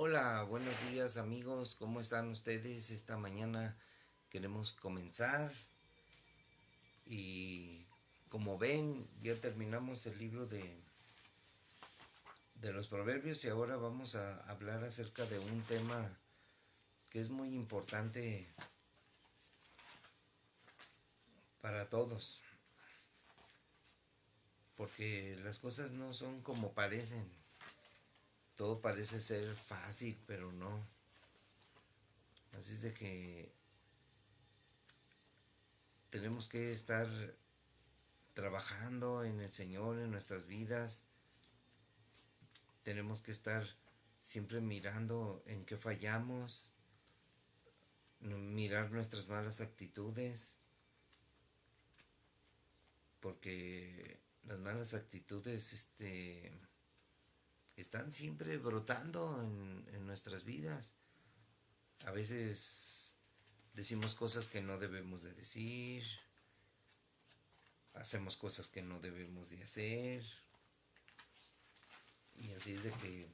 Hola, buenos días amigos, ¿cómo están ustedes? Esta mañana queremos comenzar y como ven ya terminamos el libro de los proverbios y ahora vamos a hablar acerca de un tema que es muy importante para todos, porque las cosas no son como parecen, todo parece ser fácil, pero no. Así es de que tenemos que estar trabajando en el Señor, en nuestras vidas. Tenemos que estar siempre mirando en qué fallamos, mirar nuestras malas actitudes, porque las malas actitudes están siempre brotando en nuestras vidas. A veces decimos cosas que no debemos de decir, hacemos cosas que no debemos de hacer, y así es de que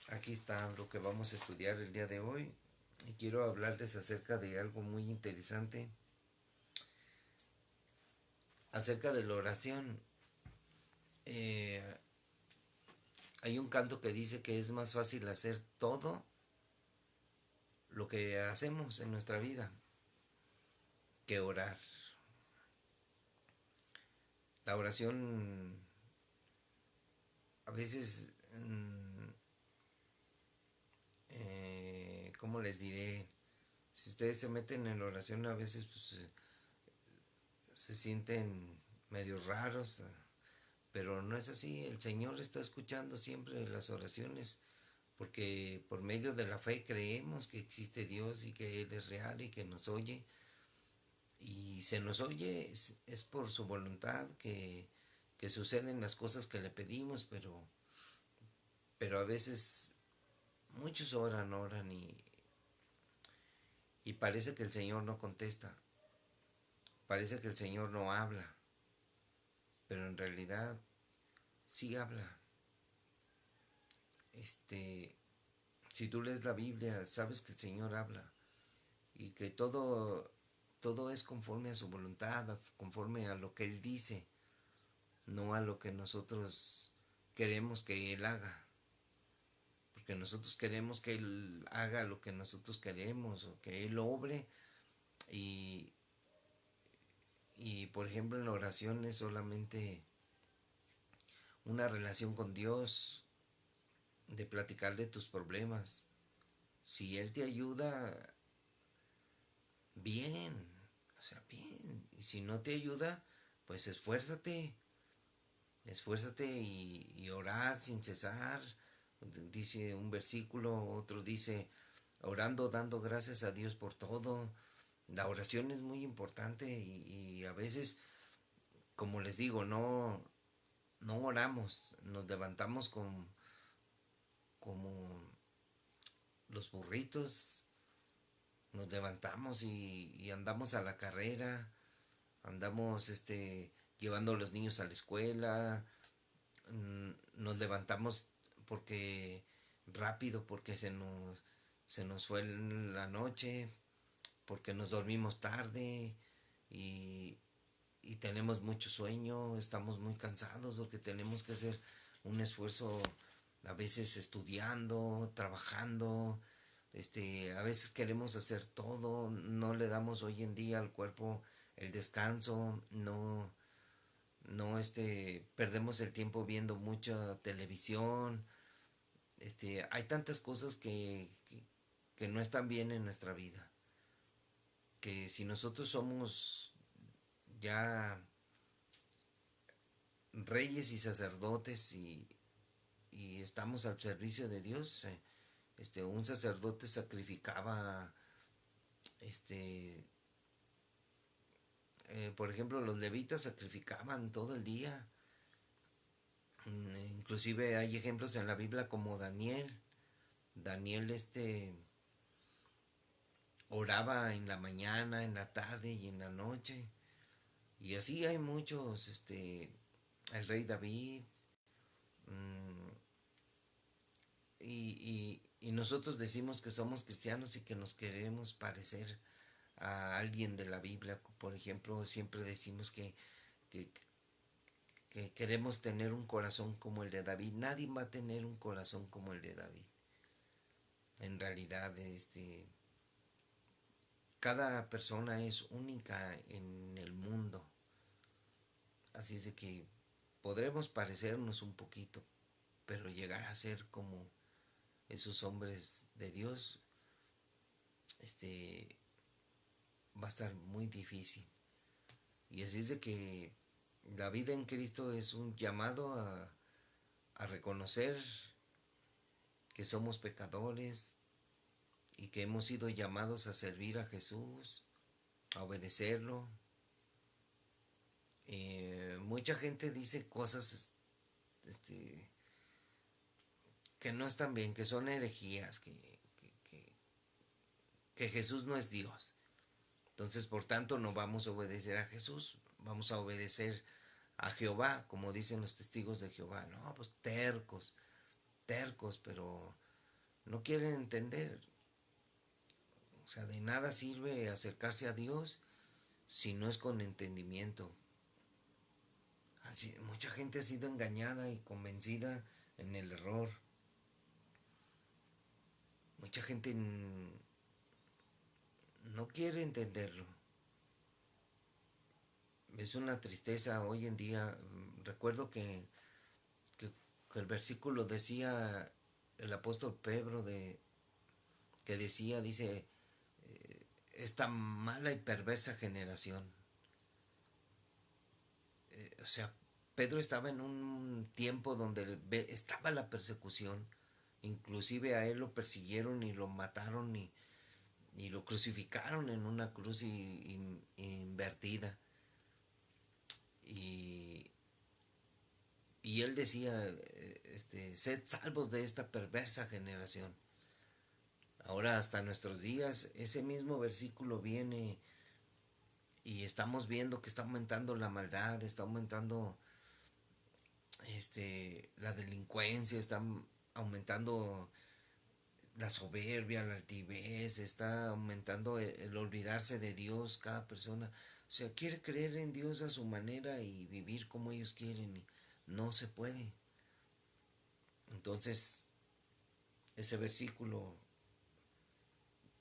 aquí está lo que vamos a estudiar el día de hoy. Y quiero hablarles acerca de algo muy interesante, acerca de la oración. Eh, Hay un canto que dice que es más fácil hacer todo lo que hacemos en nuestra vida que orar. La oración a veces, ¿cómo les diré? Si ustedes se meten en la oración a veces pues, se sienten medio raros, pero no es así. El Señor está escuchando siempre las oraciones porque por medio de la fe creemos que existe Dios y que Él es real y que nos oye. Y se nos oye, es por su voluntad que suceden las cosas que le pedimos, pero a veces muchos oran y parece que el Señor no contesta, parece que el Señor no habla, pero en realidad sí habla. Este, si tú lees la Biblia, sabes que el Señor habla y que todo es conforme a su voluntad, conforme a lo que Él dice, no a lo que nosotros queremos que Él haga. Porque nosotros queremos que Él haga lo que nosotros queremos, o que Él obre, y, y por ejemplo en la oración es solamente una relación con Dios, de platicar de tus problemas. Si Él te ayuda, bien, o sea, bien. Y si no te ayuda, pues esfuérzate y orar sin cesar. Dice un versículo, otro dice, orando, dando gracias a Dios por todo. La oración es muy importante y a veces, como les digo, no oramos, nos levantamos como los burritos, nos levantamos y andamos a la carrera, andamos llevando a los niños a la escuela, nos levantamos porque rápido, porque se nos fue la noche, porque nos dormimos tarde y, y tenemos mucho sueño, estamos muy cansados porque tenemos que hacer un esfuerzo a veces estudiando, trabajando, a veces queremos hacer todo, no le damos hoy en día al cuerpo el descanso, no perdemos el tiempo viendo mucha televisión, hay tantas cosas que no están bien en nuestra vida, que si nosotros somos ya reyes y sacerdotes y estamos al servicio de Dios. Un sacerdote sacrificaba, este, por ejemplo, los levitas sacrificaban todo el día. Inclusive hay ejemplos en la Biblia como Daniel. Daniel oraba en la mañana, en la tarde y en la noche. Y así hay muchos, el rey David, mm, y nosotros decimos que somos cristianos y que nos queremos parecer a alguien de la Biblia. Por ejemplo, siempre decimos que, que queremos tener un corazón como el de David. Nadie va a tener un corazón como el de David. En realidad, cada persona es única en el mundo. Así es de que podremos parecernos un poquito, pero llegar a ser como esos hombres de Dios, este, va a estar muy difícil. Y así es de que la vida en Cristo es un llamado a reconocer que somos pecadores y que hemos sido llamados a servir a Jesús, a obedecerlo. Mucha gente dice cosas este, que no están bien, que son herejías, que Jesús no es Dios. Entonces, por tanto, no vamos a obedecer a Jesús, vamos a obedecer a Jehová, como dicen los testigos de Jehová. No, pues tercos, tercos, pero no quieren entender. O sea, de nada sirve acercarse a Dios si no es con entendimiento. Así, mucha gente ha sido engañada y convencida en el error. Mucha gente no quiere entenderlo. Es una tristeza hoy en día. Recuerdo que, que el versículo decía el apóstol Pedro que decía, dice, esta mala y perversa generación. O sea, Pedro estaba en un tiempo donde estaba la persecución. Inclusive a él lo persiguieron y lo mataron y lo crucificaron en una cruz invertida. Y, y él decía, sed salvos de esta perversa generación. Ahora hasta nuestros días ese mismo versículo viene y estamos viendo que está aumentando la maldad, está aumentando la delincuencia, está aumentando la soberbia, la altivez, está aumentando el olvidarse de Dios cada persona. O sea, quiere creer en Dios a su manera y vivir como ellos quieren y no se puede. Entonces, ese versículo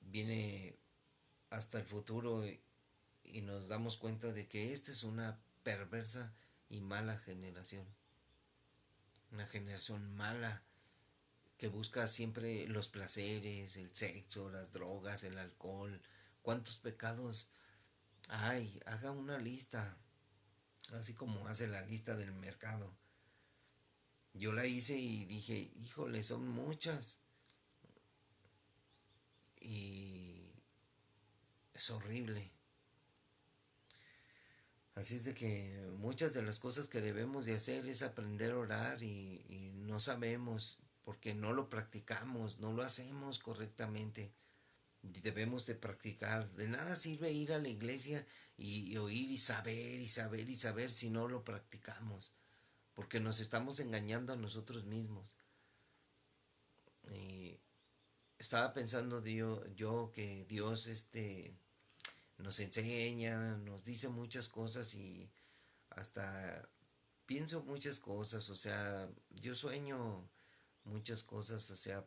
viene hasta el futuro y nos damos cuenta de que esta es una perversa y mala generación. Una generación mala que busca siempre los placeres, el sexo, las drogas, el alcohol. ¿Cuántos pecados hay? Haga una lista, así como hace la lista del mercado. Yo la hice y dije, híjole, son muchas. Y es horrible. Así es de que muchas de las cosas que debemos de hacer es aprender a orar y no sabemos porque no lo practicamos, no lo hacemos correctamente. Debemos de practicar. De nada sirve ir a la iglesia y oír y saber y saber y saber si no lo practicamos, porque nos estamos engañando a nosotros mismos. Y estaba pensando yo que Dios nos enseña, nos dice muchas cosas y hasta pienso muchas cosas, o sea, yo sueño muchas cosas, o sea,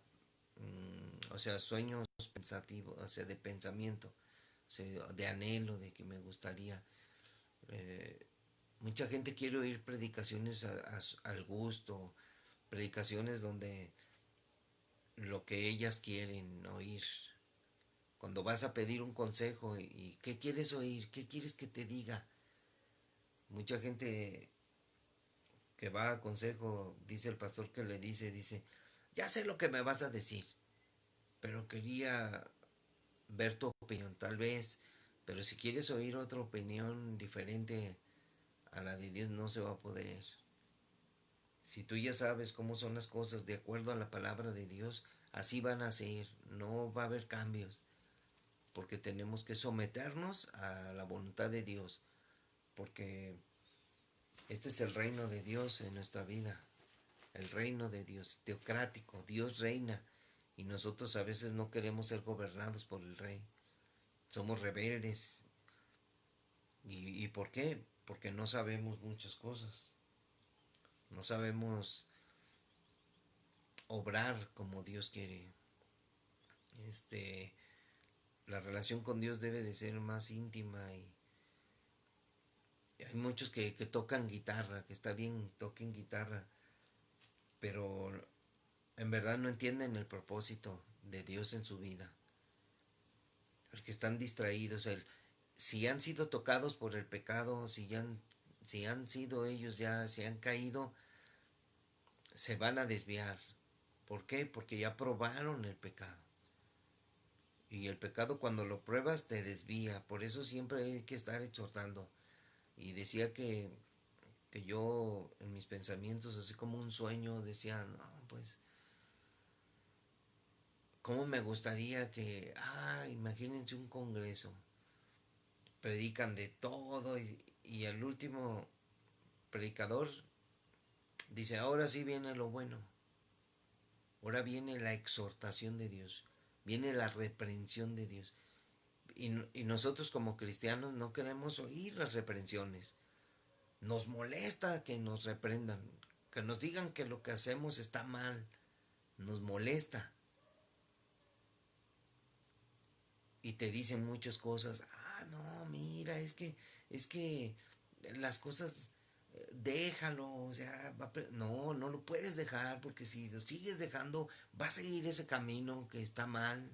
sueños pensativos, o sea, de pensamiento, o sea, de anhelo, de que me gustaría. eh, Mucha gente quiere oír predicaciones al gusto, predicaciones donde lo que ellas quieren oír. Cuando vas a pedir un consejo y ¿qué quieres oír? ¿Qué quieres que te diga? Mucha gente que va a consejo, dice el pastor que le dice, ya sé lo que me vas a decir, pero quería ver tu opinión, tal vez, pero si quieres oír otra opinión diferente a la de Dios no se va a poder. Si tú ya sabes cómo son las cosas de acuerdo a la palabra de Dios, así van a ser, no va a haber cambios, porque tenemos que someternos a la voluntad de Dios, porque este es el reino de Dios en nuestra vida, el reino de Dios, teocrático, Dios reina y nosotros a veces no queremos ser gobernados por el rey. Somos rebeldes. ¿Y por qué? Porque no sabemos muchas cosas. No sabemos obrar como Dios quiere. Este, la relación con Dios debe de ser más íntima y hay muchos que tocan guitarra, que está bien, toquen guitarra, pero en verdad no entienden el propósito de Dios en su vida, porque están distraídos. Si han sido tocados por el pecado, si han sido ellos ya, si han caído, se van a desviar. ¿Por qué? Porque ya probaron el pecado. Y el pecado cuando lo pruebas te desvía. Por eso siempre hay que estar exhortando. Y decía que yo en mis pensamientos, así como un sueño, decía, no, pues, ¿cómo me gustaría imagínense un congreso? Predican de todo y el último predicador dice, ahora sí viene lo bueno. Ahora viene la exhortación de Dios. Viene la reprensión de Dios. Y nosotros como cristianos no queremos oír las reprensiones. Nos molesta que nos reprendan, que nos digan que lo que hacemos está mal. Nos molesta. Y te dicen muchas cosas. No, mira, es que las cosas, déjalo, o sea, no, no lo puedes dejar, porque si lo sigues dejando, va a seguir ese camino que está mal,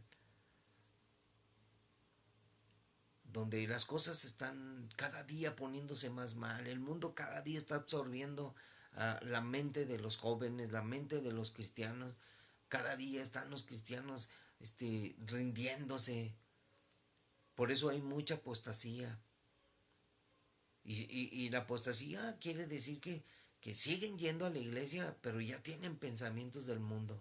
donde las cosas están cada día poniéndose más mal, el mundo cada día está absorbiendo la mente de los jóvenes, la mente de los cristianos, cada día están los cristianos rindiéndose, por eso hay mucha apostasía. Y la apostasía quiere decir que siguen yendo a la iglesia, pero ya tienen pensamientos del mundo.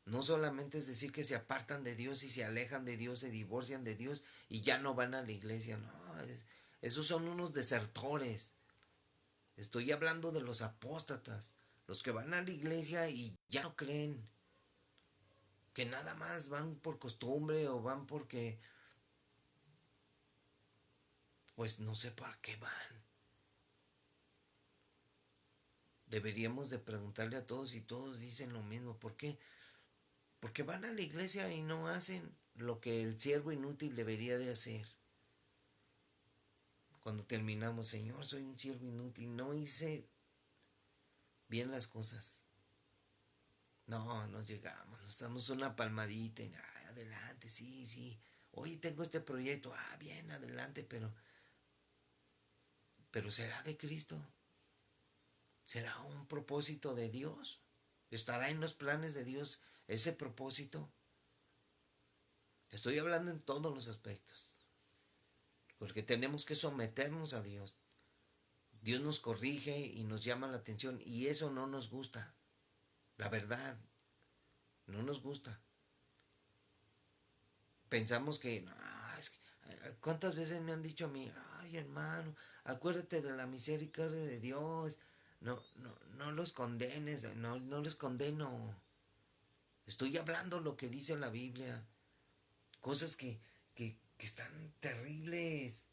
No solamente es decir que se apartan de Dios y se alejan de Dios, se divorcian de Dios y ya no van a la iglesia. No, esos son unos desertores. Estoy hablando de los apóstatas, los que van a la iglesia y ya no creen, que nada más van por costumbre o van porque, pues no sé para qué van. Deberíamos de preguntarle a todos y todos dicen lo mismo. ¿Por qué? Porque van a la iglesia y no hacen lo que el siervo inútil debería de hacer. Cuando terminamos, Señor, soy un siervo inútil, no hice bien las cosas. No, nos llegamos, nos damos una palmadita y adelante, sí, sí. Oye, tengo este proyecto, bien, adelante, pero ¿será de Cristo? ¿Será un propósito de Dios? ¿Estará en los planes de Dios ese propósito? Estoy hablando en todos los aspectos, porque tenemos que someternos a Dios. Dios nos corrige y nos llama la atención y eso no nos gusta. La verdad, no nos gusta. Pensamos que, no, ¿cuántas veces me han dicho a mí, ay hermano, acuérdate de la misericordia de Dios, no, no, no los condenes, no, no los condeno. Estoy hablando lo que dice la Biblia, cosas que están terribles.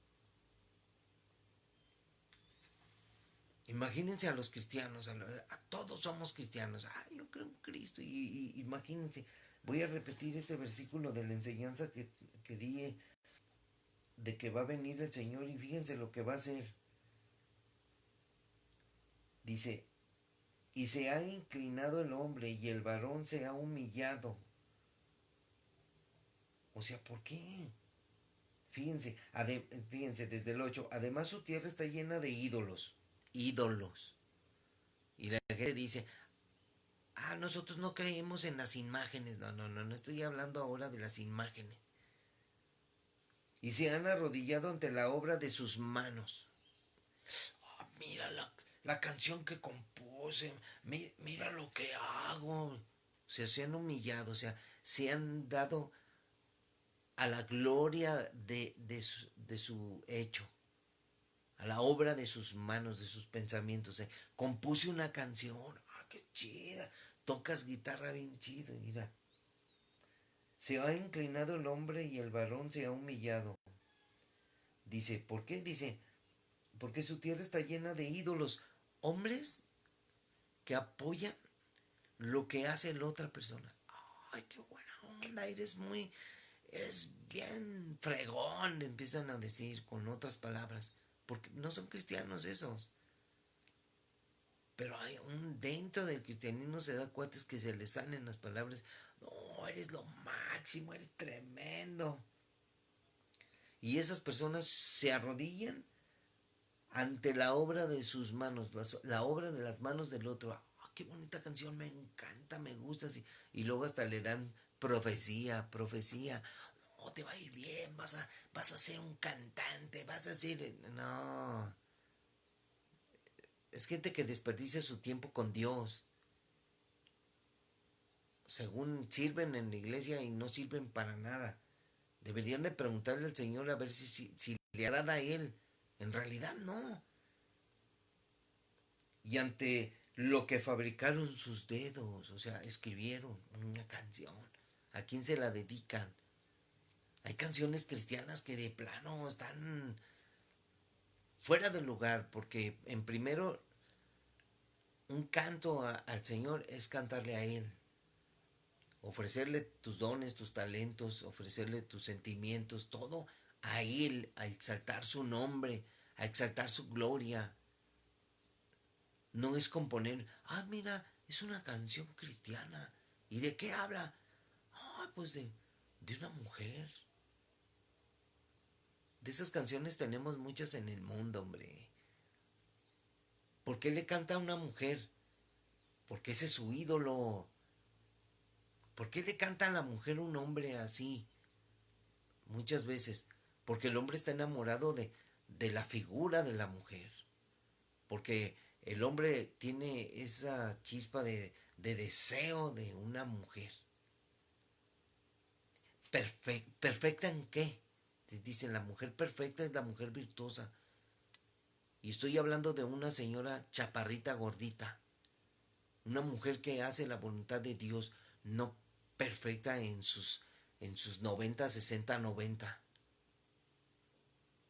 Imagínense a los cristianos, a todos somos cristianos. Yo creo en Cristo. Y imagínense, voy a repetir este versículo de la enseñanza que di de que va a venir el Señor y fíjense lo que va a hacer. Dice, y se ha inclinado el hombre y el varón se ha humillado. O sea, ¿por qué? Fíjense, fíjense desde el 8. Además su tierra está llena de ídolos. Ídolos. Y la gente dice, nosotros no creemos en las imágenes. No, no, no, no estoy hablando ahora de las imágenes. Y se han arrodillado ante la obra de sus manos. Mira la canción que compuse, mira lo que hago. O sea, se han humillado, o sea, se han dado a la gloria de su hecho, a la obra de sus manos, de sus pensamientos. Compuse una canción, qué chida, tocas guitarra bien chido, mira. Se ha inclinado el hombre y el varón se ha humillado. Dice, ¿por qué? Dice, porque su tierra está llena de ídolos. Hombres que apoyan lo que hace la otra persona. Ay, qué buena onda, eres bien fregón, le empiezan a decir con otras palabras. Porque no son cristianos esos. Pero hay un dentro del cristianismo se da cuenta que se les salen las palabras. No, eres lo máximo, eres tremendo. Y esas personas se arrodillan ante la obra de sus manos, la obra de las manos del otro. Ah, qué bonita canción, me encanta, me gusta. Así. Y luego hasta le dan profecía, profecía. No, te va a ir bien, vas a ser un cantante, vas a ser... No, es gente que desperdicia su tiempo con Dios. Según sirven en la iglesia y no sirven para nada. Deberían de preguntarle al Señor a ver si le agrada a Él. En realidad no. Y ante lo que fabricaron sus dedos, o sea, escribieron una canción. ¿A quién se la dedican? Hay canciones cristianas que de plano están fuera del lugar, porque en primero un canto al Señor es cantarle a Él, ofrecerle tus dones, tus talentos, ofrecerle tus sentimientos, todo a Él, a exaltar su nombre, a exaltar su gloria. No es componer, ah, mira, es una canción cristiana. ¿Y de qué habla? Ah, pues de una mujer. De esas canciones tenemos muchas en el mundo, hombre. ¿Por qué le canta a una mujer? Porque ese es su ídolo. ¿Por qué le canta a la mujer un hombre así? Muchas veces. Porque el hombre está enamorado de la figura de la mujer. Porque el hombre tiene esa chispa de deseo de una mujer. ¿Perfecta en qué? Dicen, la mujer perfecta es la mujer virtuosa. Y estoy hablando de una señora chaparrita gordita. Una mujer que hace la voluntad de Dios, no perfecta en sus 90 60 90.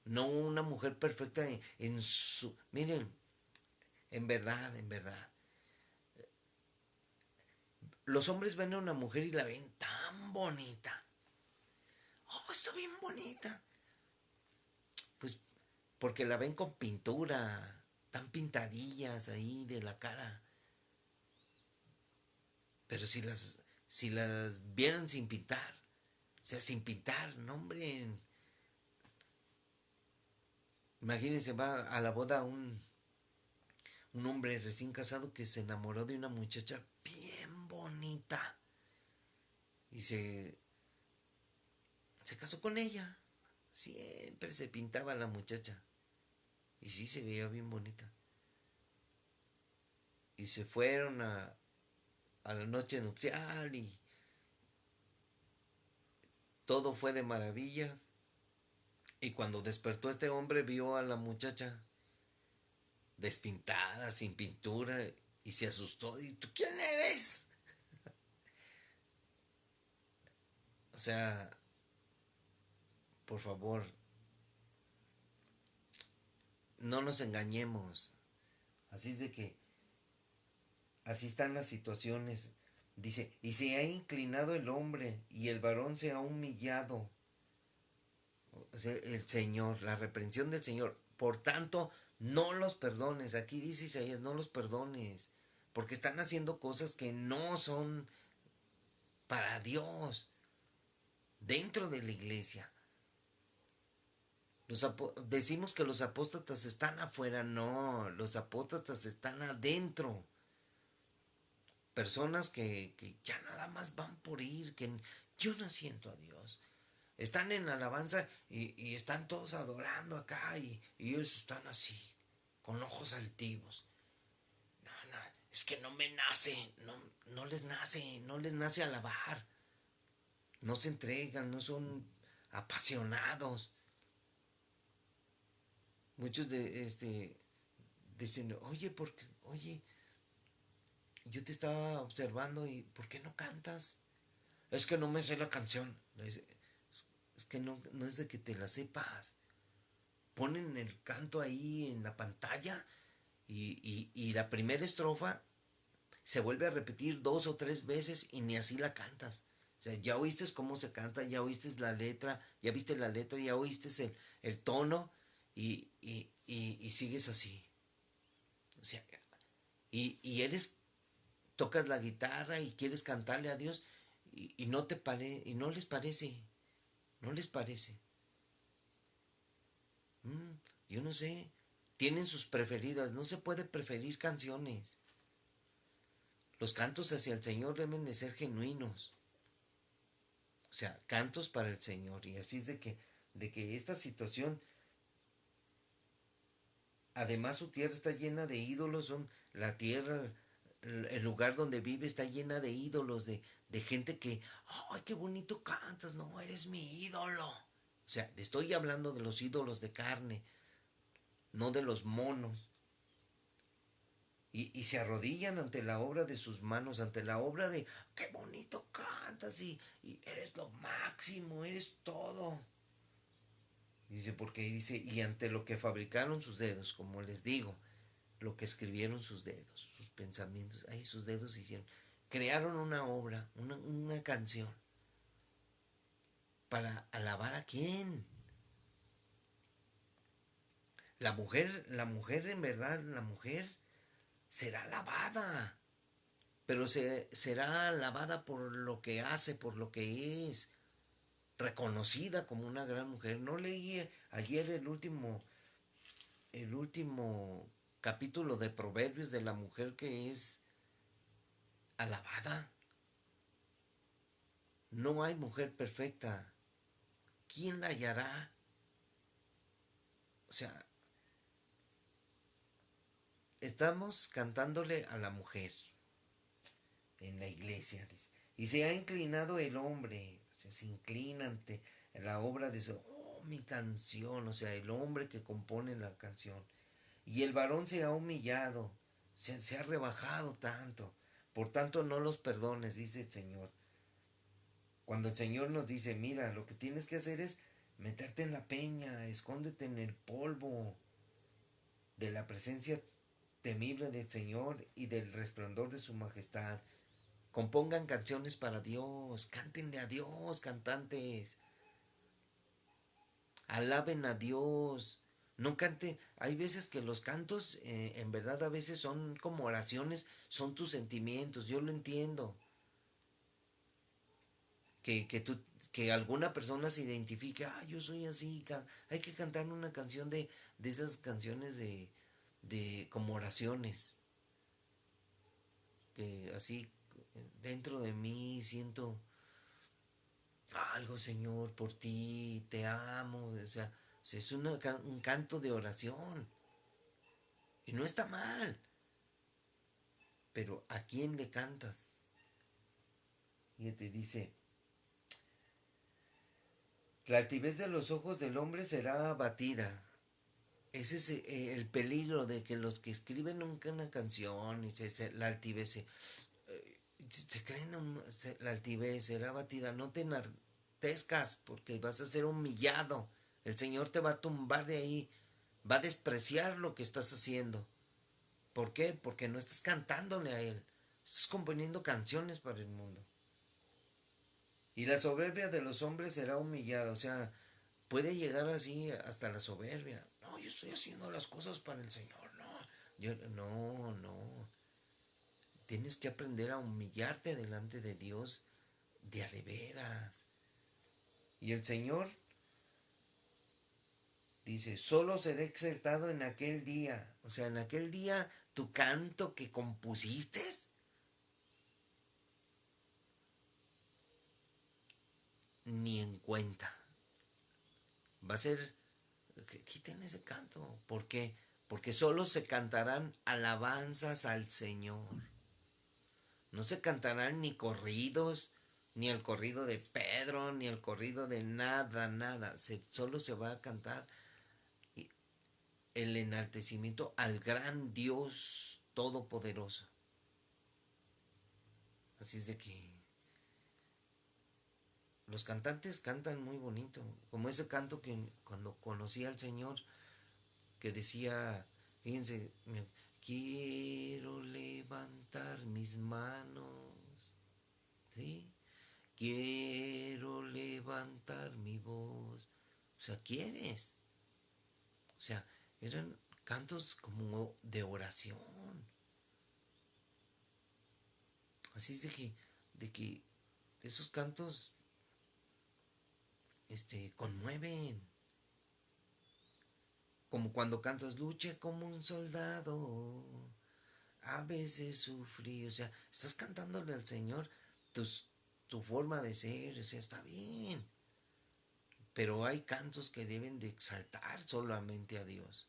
No una mujer perfecta en su... Miren, en verdad, en verdad. Los hombres ven a una mujer y la ven tan bonita. Oh, está bien bonita. Pues porque la ven con pintura, tan pintadillas ahí de la cara. Pero si las vieran sin pintar, o sea, sin pintar, no hombre. Imagínense, va a la boda un hombre recién casado que se enamoró de una muchacha bien bonita y se casó con ella. Siempre se pintaba la muchacha y sí se veía bien bonita. Y se fueron a la noche nupcial y todo fue de maravilla. Y cuando despertó este hombre vio a la muchacha despintada, sin pintura, y se asustó. ¿Y tú quién eres? O sea, por favor, no nos engañemos. Así es de que, así están las situaciones. Dice, y se ha inclinado el hombre y el varón se ha humillado. O sea, el Señor, la reprensión del Señor. Por tanto, no los perdones. Aquí dice Isaías, no los perdones. Porque están haciendo cosas que no son para Dios dentro de la iglesia. Decimos que los apóstatas están afuera, no, los apóstatas están adentro. Personas que ya nada más van por ir, que yo no siento a Dios. Están en alabanza y están todos adorando acá y ellos están así, con ojos altivos. No, no, es que no me nace, no les nace alabar. No se entregan, no son apasionados. Muchos dicen, oye, yo te estaba observando y ¿por qué no cantas? Es que no me sé la canción. Es que no es de que te la sepas. Ponen el canto ahí en la pantalla y la primera estrofa se vuelve a repetir 2 o 3 veces y ni así la cantas. O sea, ya oíste cómo se canta, ya oíste la letra, ya viste la letra, ya oíste el tono y sigues así. O sea, tocas la guitarra y quieres cantarle a Dios y no y no les parece, no les parece. Mm, yo no sé, tienen sus preferidas, no se puede preferir canciones. Los cantos hacia el Señor deben de ser genuinos. O sea, cantos para el Señor. Y así es de que esta situación, además su tierra está llena de ídolos, la tierra, el lugar donde vive está llena de ídolos, de gente que, ay, qué bonito cantas, no, eres mi ídolo. O sea, estoy hablando de los ídolos de carne, no de los monos. Y se arrodillan ante la obra de sus manos, ante la obra de, qué bonito cantas y eres lo máximo, eres todo. Dice, porque dice, y ante lo que fabricaron sus dedos, como les digo, lo que escribieron sus dedos, sus pensamientos, ahí sus dedos hicieron, crearon una obra, una canción, para alabar a quién. La mujer en verdad, la mujer será alabada, pero será alabada por lo que hace, por lo que es, reconocida como una gran mujer. No leí ayer el último capítulo de Proverbios de la mujer que es alabada. No hay mujer perfecta. ¿Quién la hallará? O sea, estamos cantándole a la mujer en la iglesia. Dice. Y se ha inclinado el hombre. O sea, se inclina ante la obra de su... Oh, mi canción. O sea, el hombre que compone la canción. Y el varón se ha humillado. Se ha rebajado tanto. Por tanto, no los perdones, dice el Señor. Cuando el Señor nos dice, mira, lo que tienes que hacer es meterte en la peña, escóndete en el polvo de la presencia temible del Señor y del resplandor de su majestad. Compongan canciones para Dios, cántenle a Dios, cantantes, alaben a Dios. No cante, hay veces que los cantos, en verdad a veces son como oraciones, son tus sentimientos, yo lo entiendo. Que alguna persona se identifique, ah, yo soy así, hay que cantar una canción de esas canciones de como oraciones, que así dentro de mí siento algo, Señor, por ti, te amo, o sea, es un canto de oración, y no está mal, pero ¿a quién le cantas? Y te dice, la altivez de los ojos del hombre será abatida. Ese es el peligro de que los que escriben nunca una canción y la altivez se creen la altivez será batida. No te enaltezcas porque vas a ser humillado. El Señor te va a tumbar de ahí. Va a despreciar lo que estás haciendo. ¿Por qué? Porque no estás cantándole a Él. Estás componiendo canciones para el mundo. Y la soberbia de los hombres será humillada. O sea, puede llegar así hasta la soberbia. No, yo estoy haciendo las cosas para el Señor. No, no. Tienes que aprender a humillarte delante de Dios de a de veras. Y el Señor dice, solo seré exaltado en aquel día. O sea, en aquel día tu canto que compusiste, ni en cuenta. Va a ser, quiten ese canto. ¿Por qué? Porque solo se cantarán alabanzas al Señor. No se cantarán ni corridos, ni el corrido de Pedro, ni el corrido de nada. Solo se va a cantar el enaltecimiento al gran Dios todopoderoso. Así es de que los cantantes cantan muy bonito, como ese canto que cuando conocí al Señor, que decía, fíjense, quiero levantar mis manos, ¿sí? Quiero levantar mi voz. O sea, ¿quieres? O sea, eran cantos como de oración. Así es de que esos cantos conmueven. Como cuando cantas, luche como un soldado, a veces sufrí. O sea, estás cantándole al Señor tus, tu forma de ser, o sea, está bien. Pero hay cantos que deben de exaltar solamente a Dios.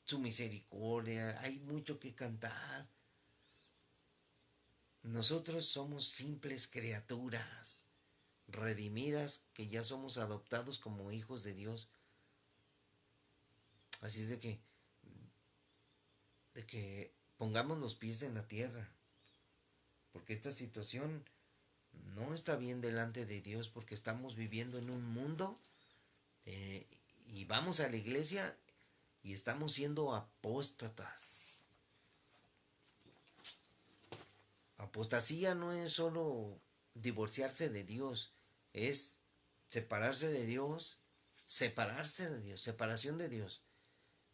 Su misericordia, hay mucho que cantar. Nosotros somos simples criaturas, redimidas, que ya somos adoptados como hijos de Dios. Así es de que pongamos los pies en la tierra, porque esta situación no está bien delante de Dios, porque estamos viviendo en un mundo eh, y vamos a la iglesia y estamos siendo apóstatas. Apostasía no es solo divorciarse de Dios, es separarse de Dios, separarse de Dios, separación de Dios.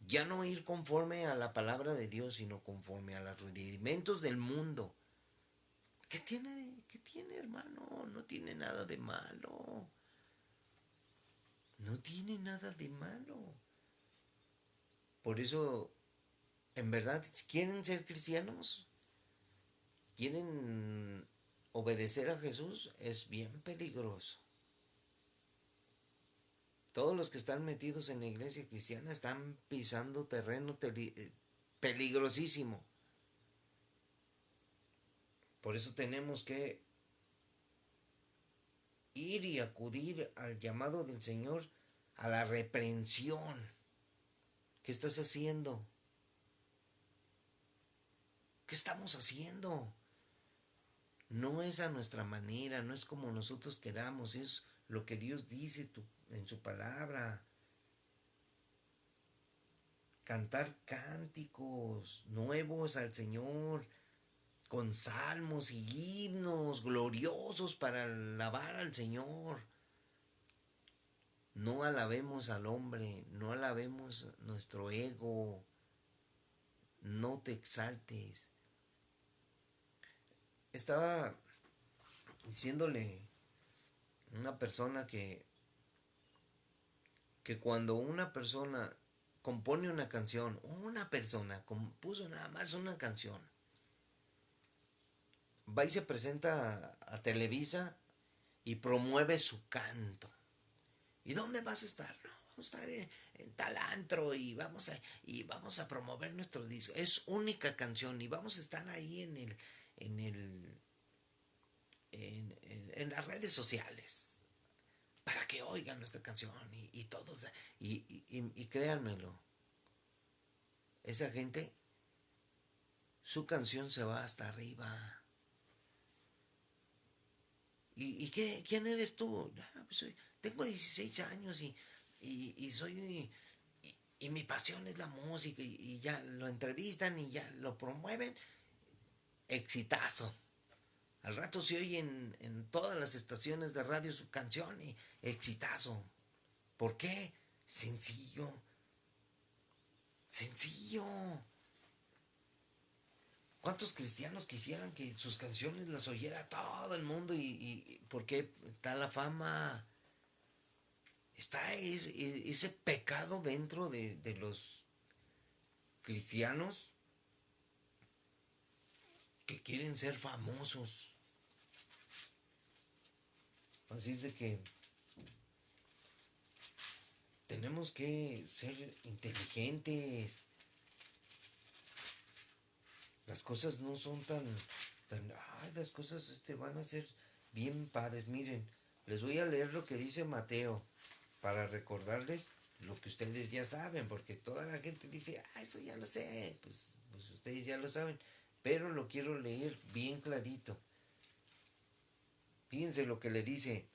Ya no ir conforme a la palabra de Dios, sino conforme a los rudimentos del mundo. ¿Qué tiene, hermano? No tiene nada de malo. No tiene nada de malo. Por eso, en verdad, ¿quieren ser cristianos? ¿Quieren obedecer a Jesús? Es bien peligroso. Todos los que están metidos en la iglesia cristiana están pisando terreno peligrosísimo. Por eso tenemos que ir y acudir al llamado del Señor, a la reprensión. ¿Qué estás haciendo? ¿Qué estamos haciendo? No es a nuestra manera, no es como nosotros queramos, es lo que Dios dice en su palabra. Cantar cánticos nuevos al Señor, con salmos y himnos gloriosos para alabar al Señor. No alabemos al hombre, no alabemos nuestro ego, no te exaltes. Estaba diciéndole a una persona que cuando una persona compone una canción, una persona compuso nada más una canción, va y se presenta a Televisa y promueve su canto. ¿Y dónde vas a estar? No, vamos a estar en tal antro y vamos a promover nuestro disco. Es única canción y vamos a estar ahí en el en las redes sociales para que oigan nuestra canción y todos y créanmelo, esa gente, su canción se va hasta arriba. ¿Quién eres tú? Ah, pues tengo 16 años y soy y mi pasión es la música y ya lo entrevistan y ya lo promueven. Exitazo. Al rato se oye en todas las estaciones de radio su canción y exitazo. ¿Por qué? Sencillo. Sencillo. ¿Cuántos cristianos quisieran que sus canciones las oyera todo el mundo? ¿Y por qué está la fama? Está ese pecado dentro de los cristianos que quieren ser famosos. Así es de que tenemos que ser inteligentes. Las cosas no son las cosas van a ser bien padres. Miren, les voy a leer lo que dice Mateo para recordarles lo que ustedes ya saben, porque toda la gente dice, eso ya lo sé, pues ustedes ya lo saben, pero lo quiero leer bien clarito. fíjense lo que le dice.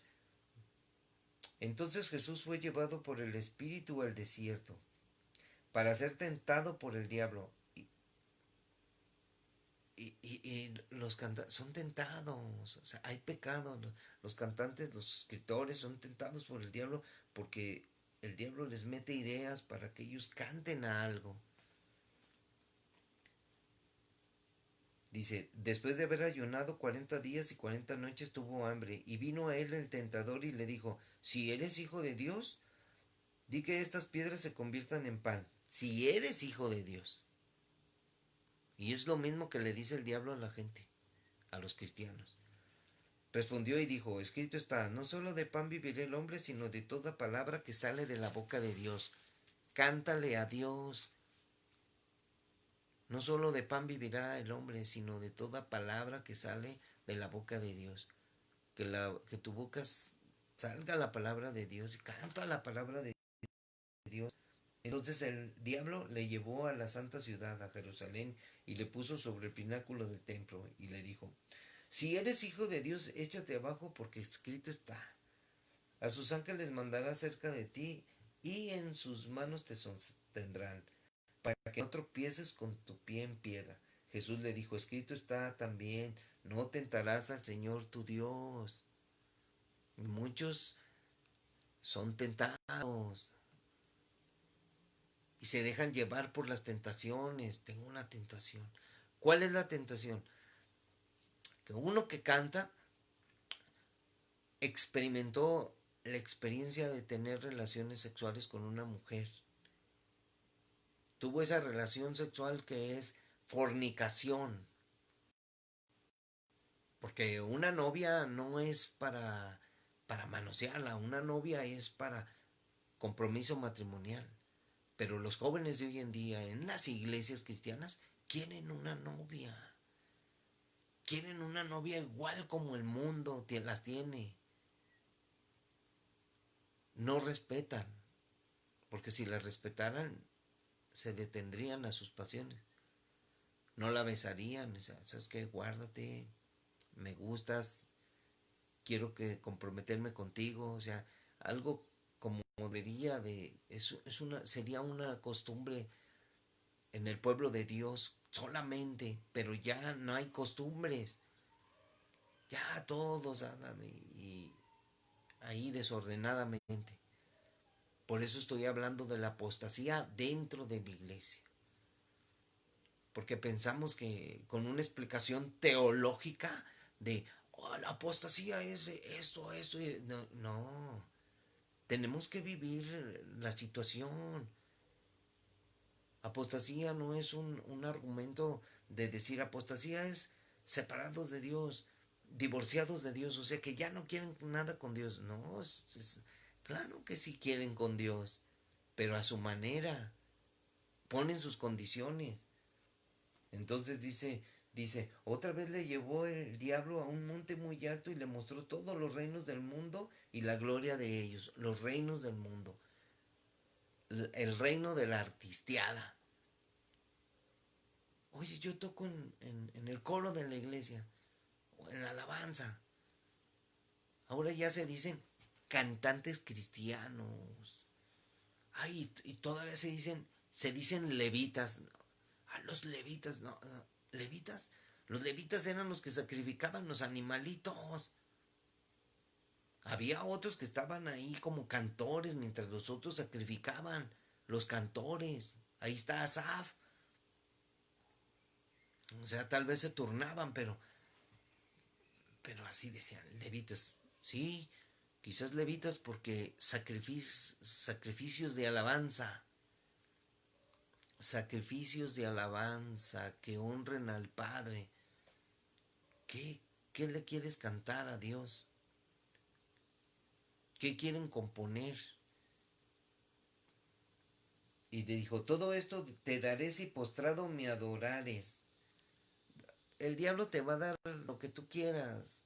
Entonces Jesús fue llevado por el Espíritu al desierto para ser tentado por el diablo. Y los cantantes son tentados, o sea, hay pecado. Los cantantes, los escritores son tentados por el diablo porque el diablo les mete ideas para que ellos canten a algo. Dice, después de haber ayunado 40 días y 40 noches tuvo hambre, y vino a él el tentador y le dijo, si eres hijo de Dios, di que estas piedras se conviertan en pan, si eres hijo de Dios. Y es lo mismo que le dice el diablo a la gente, a los cristianos. Respondió y dijo, escrito está, no solo de pan vivirá el hombre, sino de toda palabra que sale de la boca de Dios. Cántale a Dios. No solo de pan vivirá el hombre, sino de toda palabra que sale de la boca de Dios. Que tu boca salga la palabra de Dios y canta la palabra de Dios. Entonces el diablo le llevó a la santa ciudad, a Jerusalén, y le puso sobre el pináculo del templo, y le dijo, si eres hijo de Dios, échate abajo, porque escrito está, a sus ángeles mandará cerca de ti, y en sus manos te sostendrán, para que no tropieces con tu pie en piedra. Jesús le dijo, escrito está también, no tentarás al Señor tu Dios. Y muchos son tentados y se dejan llevar por las tentaciones. Tengo una tentación. ¿Cuál es la tentación? Que uno que canta experimentó la experiencia de tener relaciones sexuales con una mujer. Tuvo esa relación sexual que es fornicación. Porque una novia no es para manosearla, una novia es para compromiso matrimonial. Pero los jóvenes de hoy en día en las iglesias cristianas quieren una novia. Quieren una novia igual como el mundo las tiene. No respetan, porque si la respetaran se detendrían a sus pasiones. No la besarían, o sea, sabes qué, guárdate, me gustas, quiero que comprometerme contigo, o sea, algo como debería de, sería una costumbre en el pueblo de Dios solamente, pero ya no hay costumbres, ya todos andan y ahí desordenadamente. Por eso estoy hablando de la apostasía dentro de la iglesia. Porque pensamos que con una explicación teológica de oh, la apostasía es esto, esto, no, no. Tenemos que vivir la situación. Apostasía no es un argumento de decir apostasía es separados de Dios, divorciados de Dios, o sea que ya no quieren nada con Dios. No, claro que sí quieren con Dios, pero a su manera, ponen sus condiciones. Entonces dice, otra vez le llevó el diablo a un monte muy alto y le mostró todos los reinos del mundo y la gloria de ellos, los reinos del mundo, el reino de la artisteada. Oye, yo toco en el coro de la iglesia, o en la alabanza. Ahora ya se dicen cantantes cristianos. Ay, y todavía se dicen levitas. A los levitas, no, no, levitas. Los levitas eran los que sacrificaban los animalitos. Había otros que estaban ahí como cantores mientras los otros sacrificaban. Los cantores. Ahí está Asaf. O sea, tal vez se turnaban, pero así decían, levitas. Sí, quizás levitas porque sacrificios de alabanza. Sacrificios de alabanza que honren al Padre. ¿Qué, qué le quieres cantar a Dios? ¿Qué quieren componer? Y le dijo, todo esto te daré si postrado me adorares. El diablo te va a dar lo que tú quieras.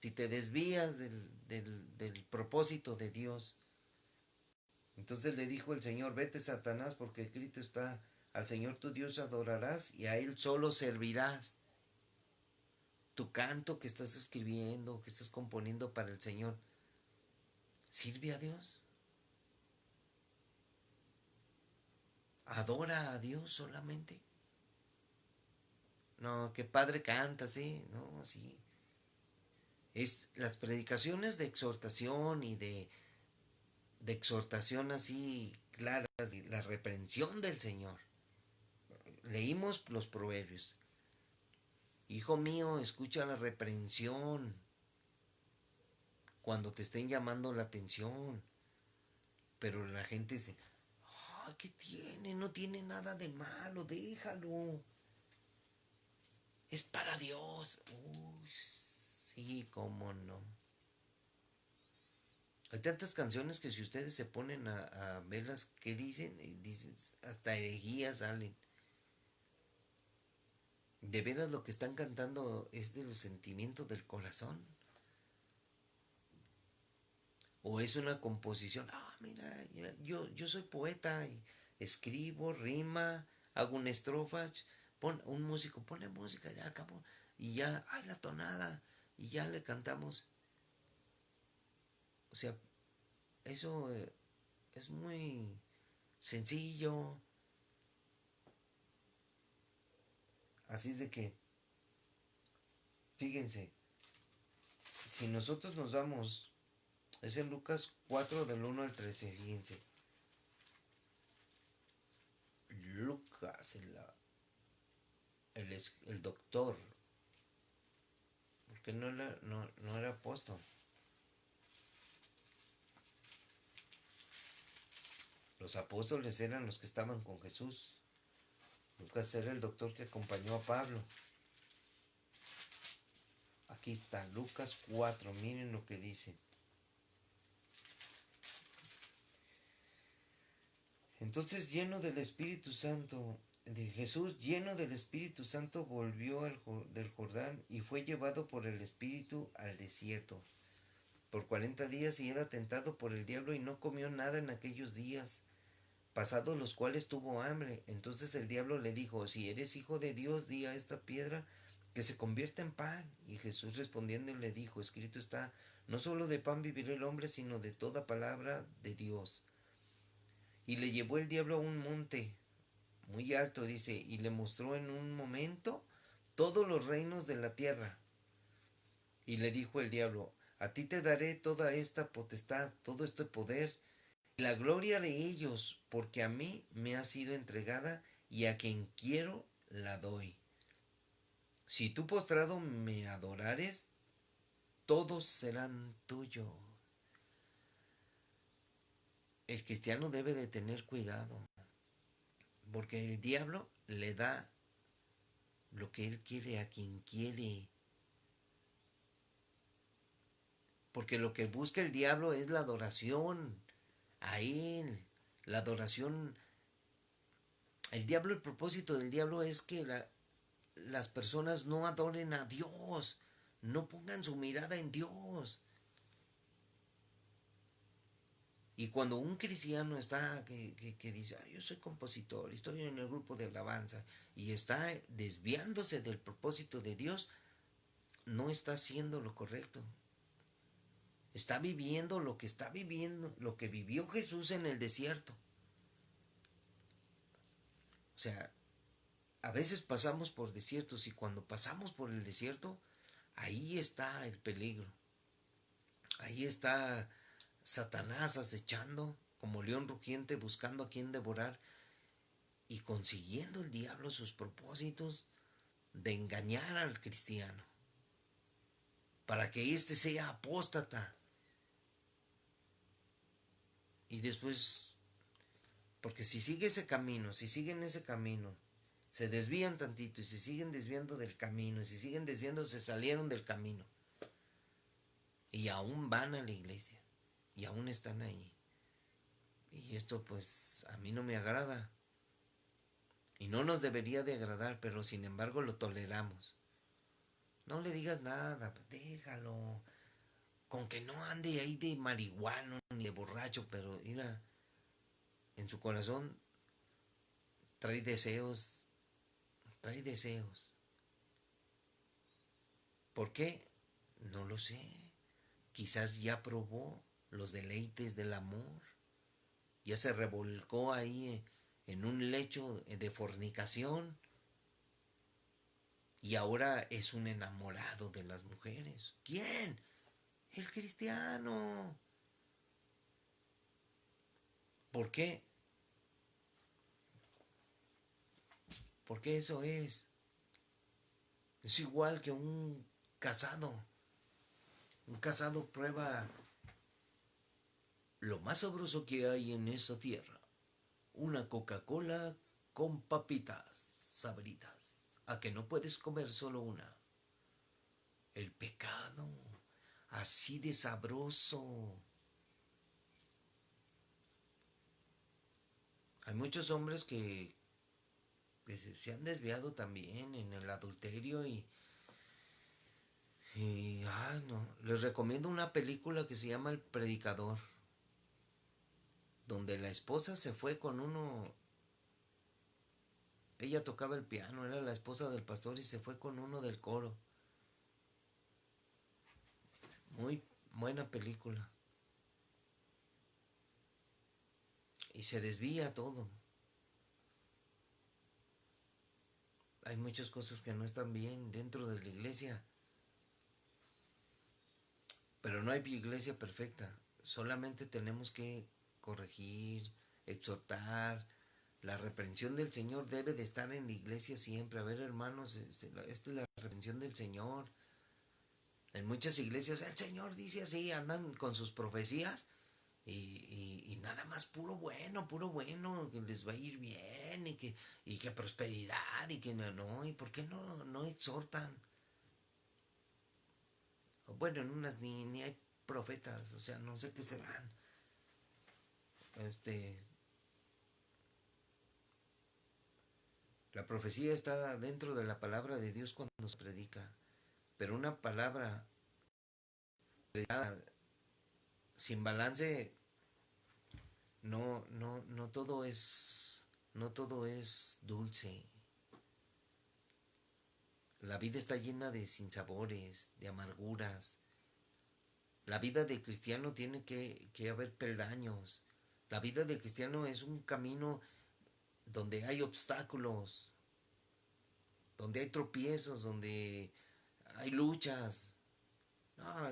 Si te desvías del propósito de Dios. Entonces le dijo el Señor, vete Satanás, porque escrito está, al Señor tu Dios adorarás y a Él solo servirás. tu canto que estás escribiendo, que estás componiendo para el Señor, ¿sirve a Dios? ¿Adora a Dios solamente? No, qué padre canta, sí, no, sí. Es las predicaciones de exhortación y de exhortación así claras, la reprensión del Señor. Leímos los proverbios. Hijo mío, escucha la reprensión cuando te estén llamando la atención. Pero la gente dice, "Ay, ¿qué tiene? No tiene nada de malo, déjalo. Es para Dios". Uy, sí, cómo no. Hay tantas canciones que si ustedes se ponen a verlas, ¿qué dicen? Dicen, hasta herejías salen. ¿De veras lo que están cantando es de los sentimientos del corazón? ¿O es una composición? Ah, mira, mira, yo soy poeta y escribo, rima, hago una estrofa. Pon un músico, ponle música, ya acabó. Y ya, ay, la tonada. Y ya le cantamos. O sea, eso es muy sencillo. Así es de que, fíjense, si nosotros nos vamos, es en Lucas 4 del 1 al 13, fíjense. Lucas, el doctor, porque no era apóstol. Los apóstoles eran los que estaban con Jesús. Lucas era el doctor que acompañó a Pablo. Aquí está, Lucas 4, miren lo que dice. Entonces, lleno del Espíritu Santo, de Jesús, lleno del Espíritu Santo, volvió del Jordán y fue llevado por el Espíritu al desierto. Por 40 días y era tentado por el diablo y no comió nada en aquellos días, pasados los cuales tuvo hambre. Entonces el diablo le dijo, si eres hijo de Dios, di a esta piedra que se convierta en pan. Y Jesús respondiendo le dijo, escrito está, no solo de pan vivirá el hombre, sino de toda palabra de Dios. Y le llevó el diablo a un monte muy alto, dice, y le mostró en un momento todos los reinos de la tierra. Y le dijo el diablo, a ti te daré toda esta potestad, todo este poder, y la gloria de ellos, porque a mí me ha sido entregada y a quien quiero la doy. Si tú postrado me adorares, todos serán tuyos. El cristiano debe de tener cuidado, porque el diablo le da lo que él quiere a quien quiere. Porque lo que busca el diablo es la adoración a él. La adoración. El diablo, el propósito del diablo es que las personas no adoren a Dios. No pongan su mirada en Dios. Y cuando un cristiano está que dice, yo soy compositor, estoy en el grupo de alabanza, y está desviándose del propósito de Dios, no está haciendo lo correcto. Está viviendo lo que está viviendo, lo que vivió Jesús en el desierto. O sea, a veces pasamos por desiertos y cuando pasamos por el desierto, ahí está el peligro. Ahí está Satanás acechando como león rugiente buscando a quien devorar y consiguiendo el diablo sus propósitos de engañar al cristiano para que éste sea apóstata y después, porque si sigue ese camino, si siguen ese camino, se desvían tantito y se siguen desviando del camino y si siguen desviando se salieron del camino y aún van a la iglesia y aún están ahí. Y esto pues a mí no me agrada. Y no nos debería de agradar, pero sin embargo lo toleramos. No le digas nada, déjalo. Con que no ande ahí de marihuano ni de borracho, pero mira, en su corazón trae deseos, trae deseos. ¿Por qué? No lo sé. Quizás ya probó los deleites del amor. Ya se revolcó ahí en un lecho de fornicación y ahora es un enamorado de las mujeres. ¿Quién? El cristiano. ¿Por qué? Porque eso es. Es igual que un casado. Un casado prueba lo más sabroso que hay en esta tierra. Una Coca-Cola con papitas sabritas. A que no puedes comer solo una. El pecado. Así de sabroso. Hay muchos hombres que se han desviado también en el adulterio no. Les recomiendo una película que se llama El Predicador, donde la esposa se fue con uno. Ella tocaba el piano, era la esposa del pastor y se fue con uno del coro. Muy buena película. Y se desvía todo. Hay muchas cosas que no están bien dentro de la iglesia. Pero no hay iglesia perfecta. Solamente tenemos que corregir, exhortar. La reprensión del Señor debe de estar en la iglesia siempre. A ver, hermanos, esto es la reprensión del Señor. En muchas iglesias el Señor dice así, andan con sus profecías y nada más puro bueno, que les va a ir bien y que prosperidad y que no, ¿y por qué no exhortan? Bueno, en unas ni hay profetas, o sea, no sé qué serán. Este, la profecía está dentro de la palabra de Dios cuando se predica, pero una palabra predicada sin balance, no todo es, no todo es dulce. La vida está llena de sinsabores, de amarguras. La vida del cristiano tiene que haber peldaños. La vida del cristiano es un camino donde hay obstáculos, donde hay tropiezos, donde hay luchas. No,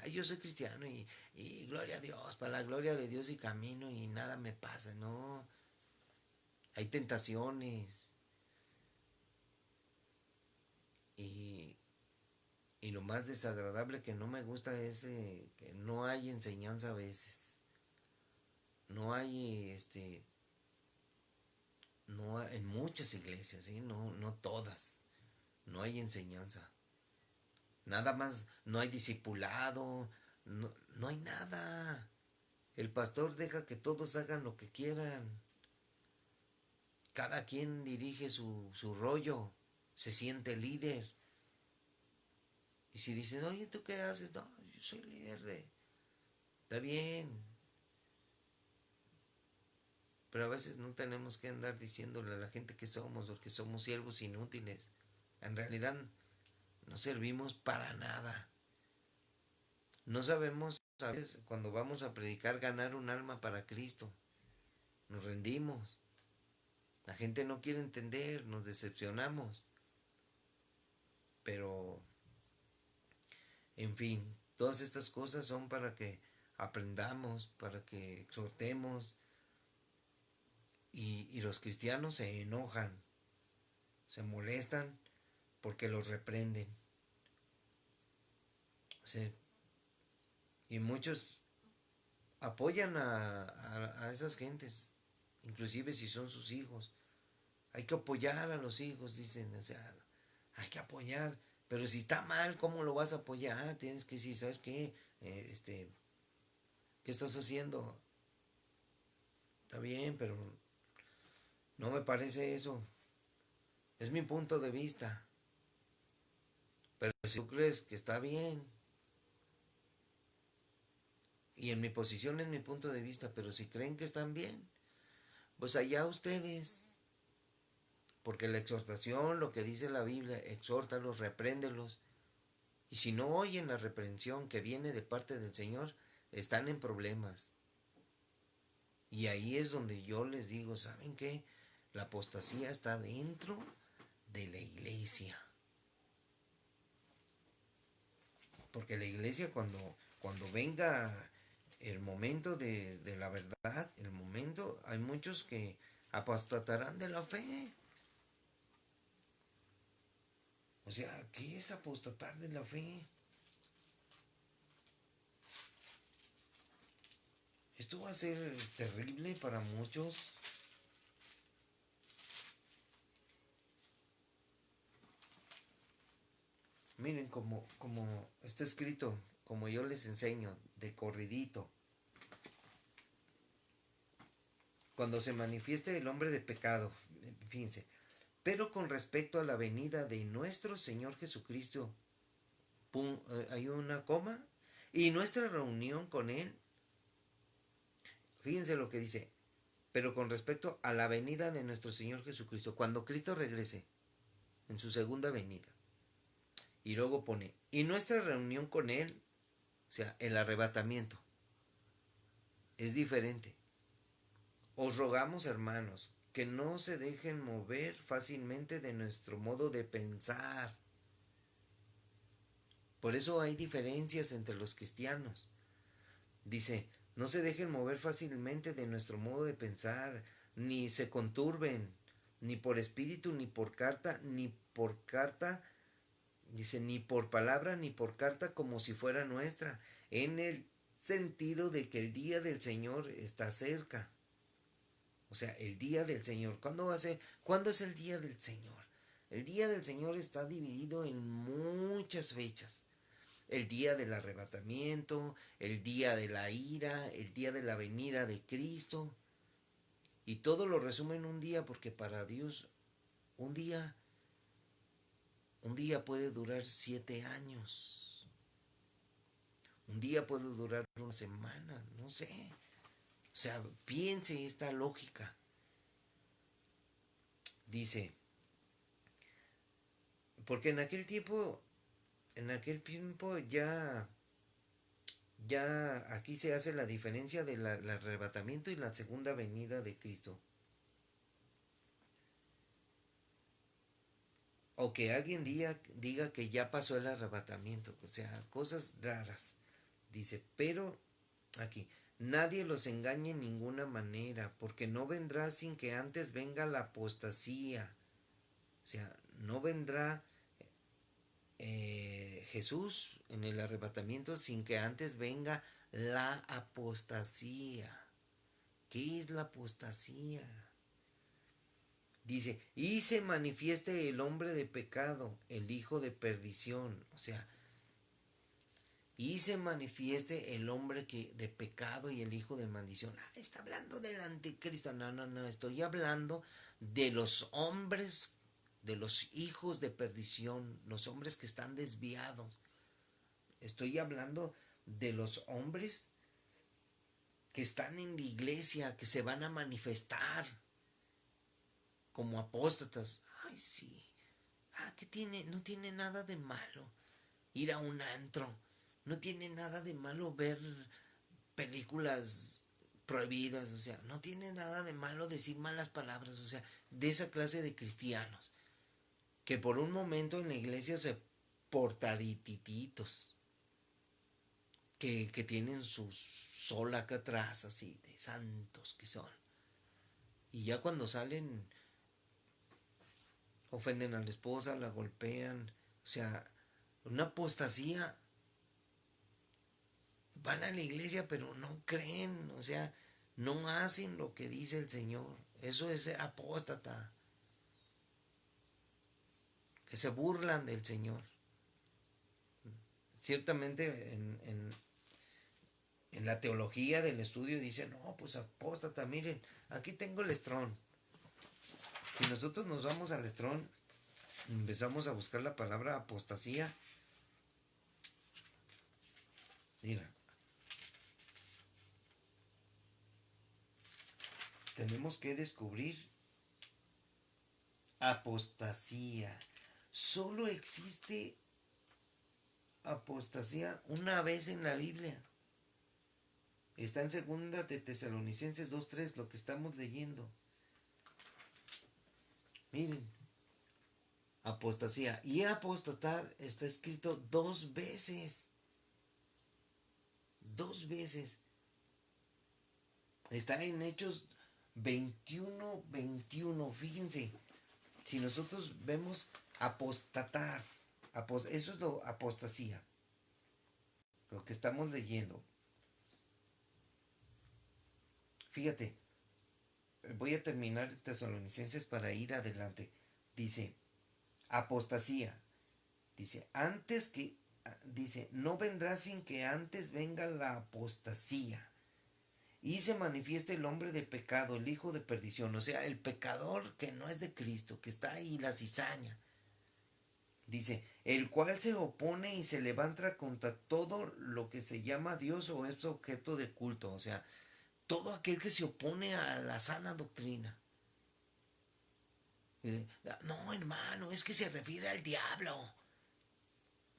yo soy cristiano y gloria a Dios, para la gloria de Dios y camino y nada me pasa, no. Hay tentaciones y, y lo más desagradable que no me gusta es que no hay enseñanza a veces. No hay, no en muchas iglesias, ¿sí? No todas. No hay enseñanza. Nada más, no hay discipulado, no hay nada. El pastor deja que todos hagan lo que quieran. Cada quien dirige su rollo, se siente líder. Y si dicen, oye, ¿tú qué haces? No, yo soy líder de... Está bien, pero a veces no tenemos que andar diciéndole a la gente que somos, porque somos siervos inútiles. En realidad no servimos para nada. No sabemos a veces cuando vamos a predicar ganar un alma para Cristo. Nos rendimos. La gente no quiere entender, nos decepcionamos. Pero, en fin, todas estas cosas son para que aprendamos, para que exhortemos. Y los cristianos se enojan, se molestan porque los reprenden. O sea, y muchos apoyan a esas gentes, inclusive si son sus hijos. Hay que apoyar a los hijos, dicen, o sea, hay que apoyar. Pero si está mal, ¿cómo lo vas a apoyar? Tienes que decir, ¿sabes qué? ¿Qué estás haciendo? Está bien, pero no me parece eso. Es mi punto de vista. Pero si tú crees que está bien, y en mi posición es mi punto de vista, pero si creen que están bien, pues allá ustedes. Porque la exhortación, lo que dice la Biblia, exhórtalos, repréndelos. Y si no oyen la reprensión que viene de parte del Señor, están en problemas. Y ahí es donde yo les digo, ¿saben qué? La apostasía está dentro de la iglesia. Porque la iglesia cuando venga el momento de la verdad, el momento, hay muchos que apostatarán de la fe. O sea, ¿qué es apostatar de la fe? Esto va a ser terrible para muchos. Miren como está escrito, como yo les enseño, de corridito. Cuando se manifieste el hombre de pecado, fíjense, pero con respecto a la venida de nuestro Señor Jesucristo, hay una coma, y nuestra reunión con Él, fíjense lo que dice, pero con respecto a la venida de nuestro Señor Jesucristo, cuando Cristo regrese en su segunda venida, y luego pone, y nuestra reunión con Él, o sea, el arrebatamiento, es diferente. Os rogamos, hermanos, que no se dejen mover fácilmente de nuestro modo de pensar. Por eso hay diferencias entre los cristianos. Dice, no se dejen mover fácilmente de nuestro modo de pensar, ni se conturben, ni por espíritu, ni por carta, dice, ni por palabra, ni por carta como si fuera nuestra, en el sentido de que el día del Señor está cerca. O sea, el día del Señor. ¿Cuándo va a ser? ¿Cuándo es el día del Señor? El día del Señor está dividido en muchas fechas. El día del arrebatamiento, el día de la ira, el día de la venida de Cristo. Y todo lo resume en un día porque para Dios un día, un día puede durar 7 años. Un día puede durar una semana, no sé. O sea, piense esta lógica. Dice, porque en aquel tiempo ya aquí se hace la diferencia del arrebatamiento y la segunda venida de Cristo. O que alguien diga que ya pasó el arrebatamiento, o sea, cosas raras. Dice, pero aquí, nadie los engañe en ninguna manera, porque no vendrá sin que antes venga la apostasía. O sea, no vendrá Jesús en el arrebatamiento sin que antes venga la apostasía. ¿Qué es la apostasía? Dice, y se manifieste el hombre de pecado, el hijo de perdición. O sea, y se manifieste el hombre de pecado y el hijo de maldición. Ah, está hablando del anticristo. No, no, no, estoy hablando de los hombres, de los hijos de perdición, los hombres que están desviados. Estoy hablando de los hombres que están en la iglesia, que se van a manifestar como apóstatas. Ay, sí. Ah, ¿qué tiene? No tiene nada de malo ir a un antro. No tiene nada de malo ver películas prohibidas. O sea, no tiene nada de malo decir malas palabras. O sea, de esa clase de cristianos que por un momento en la iglesia se portadititos. Que tienen su sol acá atrás, así, de santos que son. Y ya cuando salen, ofenden a la esposa, la golpean. O sea, una apostasía. Van a la iglesia, pero no creen. O sea, no hacen lo que dice el Señor. Eso es ser apóstata. Que se burlan del Señor. Ciertamente en la teología del estudio dice, no, pues apóstata, miren, aquí tengo el Strong. Si nosotros nos vamos al Strong, empezamos a buscar la palabra apostasía. Mira, tenemos que descubrir apostasía. Solo existe apostasía una vez en la Biblia. Está en segunda de Tesalonicenses 2:3, lo que estamos leyendo. Miren, apostasía. Y apostatar está escrito 2 veces. 2 veces. Está en Hechos 21:21. Fíjense, si nosotros vemos apostatar, eso es lo apostasía, lo que estamos leyendo. Fíjate, voy a terminar Tesalonicenses para ir adelante. Dice, apostasía. Dice, no vendrá sin que antes venga la apostasía y se manifieste el hombre de pecado, el hijo de perdición, o sea, el pecador que no es de Cristo, que está ahí la cizaña. Dice, el cual se opone y se levanta contra todo lo que se llama Dios o es objeto de culto, o sea, todo aquel que se opone a la sana doctrina. No, hermano, es que se refiere al diablo,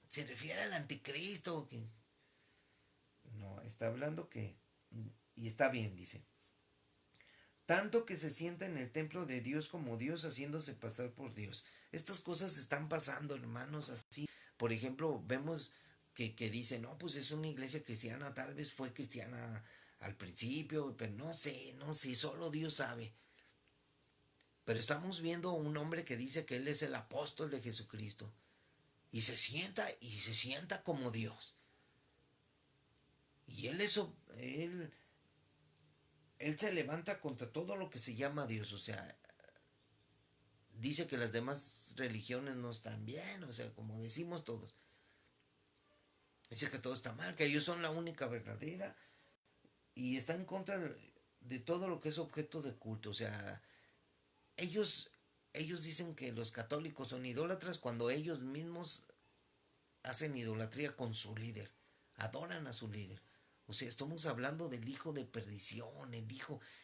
se refiere al anticristo. No, está hablando que, y está bien, dice, tanto que se sienta en el templo de Dios como Dios haciéndose pasar por Dios. Estas cosas están pasando, hermanos, así. Por ejemplo, vemos que dicen, no, pues es una iglesia cristiana, tal vez fue cristiana al principio, pero no sé, solo Dios sabe. Pero estamos viendo a un hombre que dice que él es el apóstol de Jesucristo. Y se sienta como Dios. Y él se levanta contra todo lo que se llama Dios. O sea, dice que las demás religiones no están bien. O sea, como decimos todos. Dice que todo está mal, que ellos son la única verdadera. Y está en contra de todo lo que es objeto de culto. O sea, ellos, ellos dicen que los católicos son idólatras cuando ellos mismos hacen idolatría con su líder, adoran a su líder. O sea, estamos hablando del hijo de perdición,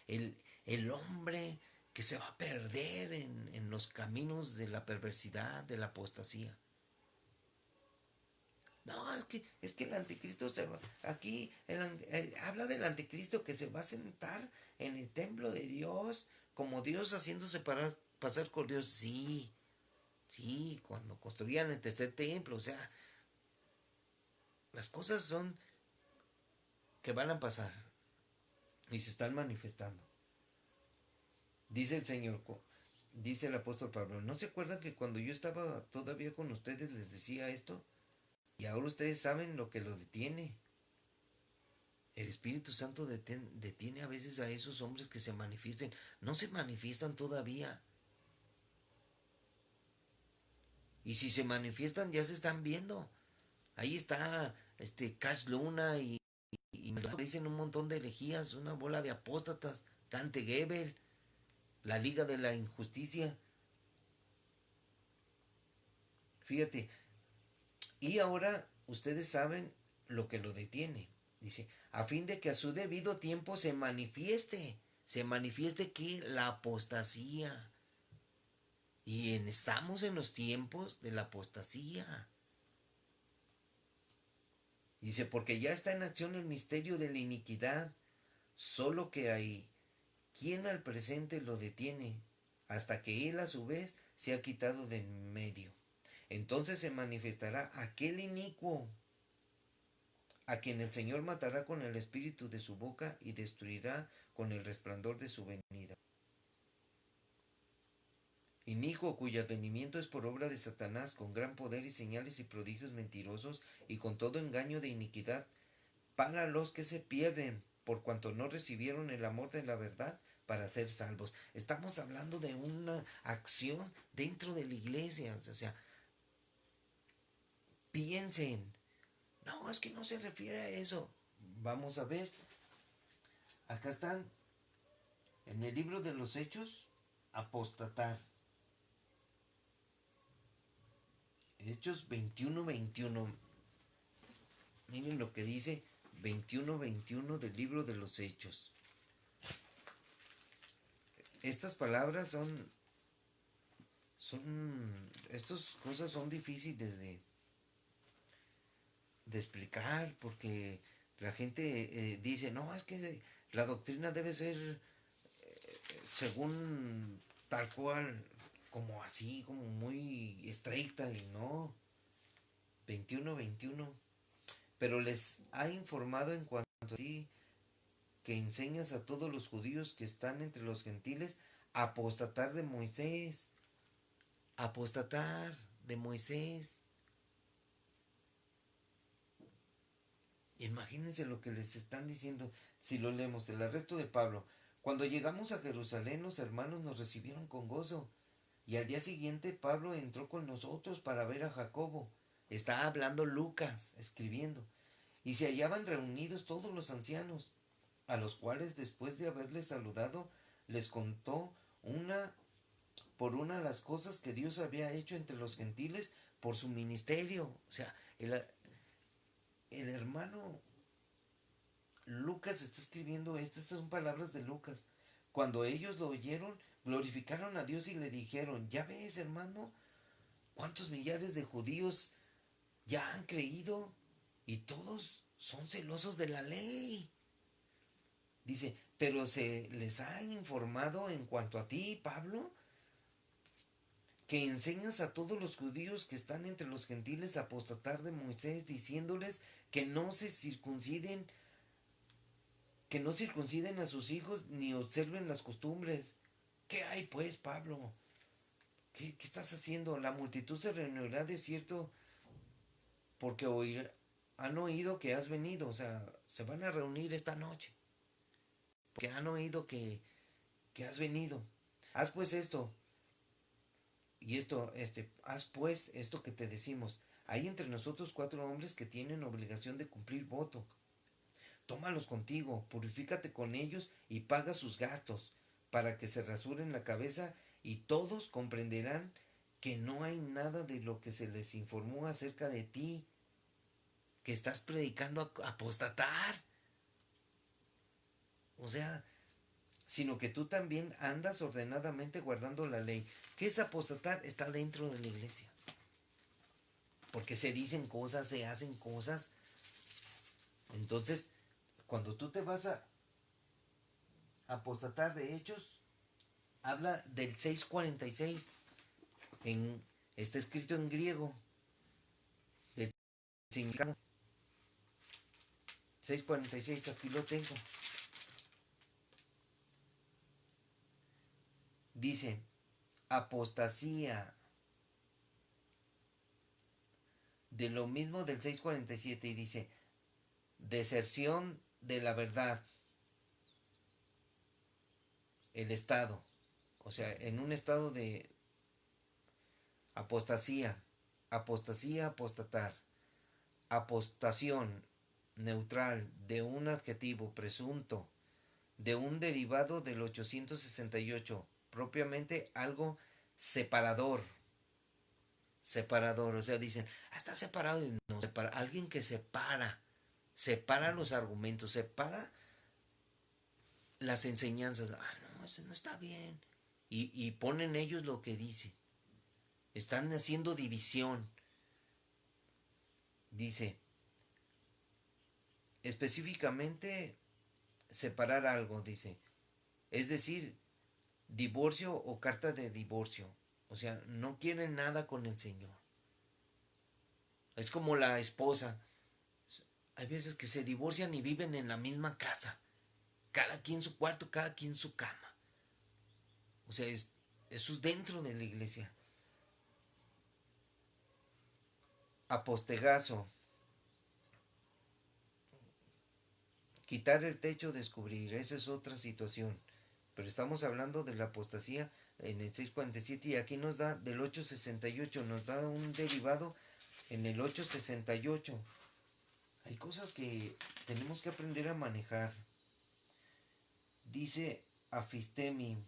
el hombre que se va a perder en los caminos de la perversidad, de la apostasía. No, es que el anticristo se va, aquí habla del anticristo que se va a sentar en el templo de Dios, como Dios haciéndose pasar con Dios. Sí, sí, cuando construían el tercer templo, o sea, las cosas son que van a pasar y se están manifestando. Dice el Señor, dice el apóstol Pablo, ¿no se acuerdan que cuando yo estaba todavía con ustedes les decía esto? Y ahora ustedes saben lo que lo detiene. El Espíritu Santo detiene a veces a esos hombres que se manifiesten. No se manifiestan todavía. Y si se manifiestan ya se están viendo. Ahí está Cash Luna y me lo dicen un montón de herejías, una bola de apóstatas, Dante Gebel, la Liga de la Injusticia. Fíjate, y ahora ustedes saben lo que lo detiene. Dice, a fin de que a su debido tiempo se manifieste que la apostasía. Y estamos en los tiempos de la apostasía. Dice, porque ya está en acción el misterio de la iniquidad, solo que hay quien al presente lo detiene, hasta que él a su vez se ha quitado de en medio. Entonces se manifestará aquel inicuo, a quien el Señor matará con el espíritu de su boca y destruirá con el resplandor de su venida. Inicuo cuyo advenimiento es por obra de Satanás, con gran poder y señales y prodigios mentirosos, y con todo engaño de iniquidad, para los que se pierden, por cuanto no recibieron el amor de la verdad para ser salvos. Estamos hablando de una acción dentro de la iglesia. O sea, piensen, no, es que no se refiere a eso. Vamos a ver, acá están, en el libro de los Hechos, apostatar. Hechos 21:21. Miren lo que dice 21:21 del libro de los Hechos. Estas palabras estas cosas son difíciles de explicar, porque la gente dice, no, es que la doctrina debe ser según tal cual, como así, como muy estricta, y no, 21-21. Pero les ha informado en cuanto a ti, que enseñas a todos los judíos que están entre los gentiles a apostatar de Moisés, apostatar de Moisés. Imagínense lo que les están diciendo si lo leemos. El arresto de Pablo. Cuando llegamos a Jerusalén, los hermanos nos recibieron con gozo. Y al día siguiente Pablo entró con nosotros para ver a Jacobo. Está hablando Lucas, escribiendo. Y se hallaban reunidos todos los ancianos, a los cuales después de haberles saludado, les contó una por una las cosas que Dios había hecho entre los gentiles por su ministerio. O sea, el hermano Lucas está escribiendo esto, estas son palabras de Lucas. Cuando ellos lo oyeron, glorificaron a Dios y le dijeron, ya ves, hermano, cuántos millares de judíos ya han creído y todos son celosos de la ley. Dice, pero se les ha informado en cuanto a ti, Pablo, que enseñas a todos los judíos que están entre los gentiles a apostatar de Moisés, diciéndoles que no se circunciden, que no circunciden a sus hijos ni observen las costumbres. ¿Qué hay pues, Pablo? ¿Qué estás haciendo? La multitud se reunirá de cierto porque han oído que has venido. O sea, se van a reunir esta noche porque han oído que has venido. Haz pues esto, y esto, haz pues esto que te decimos. Hay entre nosotros 4 hombres que tienen obligación de cumplir voto. Tómalos contigo, purifícate con ellos y paga sus gastos, para que se rasuren la cabeza y todos comprenderán que no hay nada de lo que se les informó acerca de ti, que estás predicando a apostatar. O sea, sino que tú también andas ordenadamente guardando la ley. ¿Qué es apostatar? Está dentro de la iglesia. Porque se dicen cosas, se hacen cosas. Entonces, cuando tú te vas a apostatar de Hechos, habla del 6:46. Está escrito en griego. Del significado. 6:46, aquí lo tengo. Dice, apostasía. De lo mismo del 6:47 y dice, deserción de la verdad. El estado. O sea, en un estado de apostasía. Apostasía, apostatar. Apostación, neutral, de un adjetivo presunto, de un derivado del 868, propiamente algo separador. Separador, o sea, dicen, está separado y no, alguien que separa los argumentos, separa las enseñanzas. Ah, no, eso no está bien. Y ponen ellos lo que dicen. Están haciendo división. Dice, específicamente separar algo, dice. Es decir, divorcio o carta de divorcio. O sea, no quieren nada con el Señor. Es como la esposa. Hay veces que se divorcian y viven en la misma casa. Cada quien su cuarto, cada quien su cama. O sea, eso es dentro de la iglesia. Apostegazo. Quitar el techo, descubrir. Esa es otra situación. Pero estamos hablando de la apostasía en el 6:47 y aquí nos da del 8:68. Nos da un derivado en el 8:68. Hay cosas que tenemos que aprender a manejar. Dice afistemi,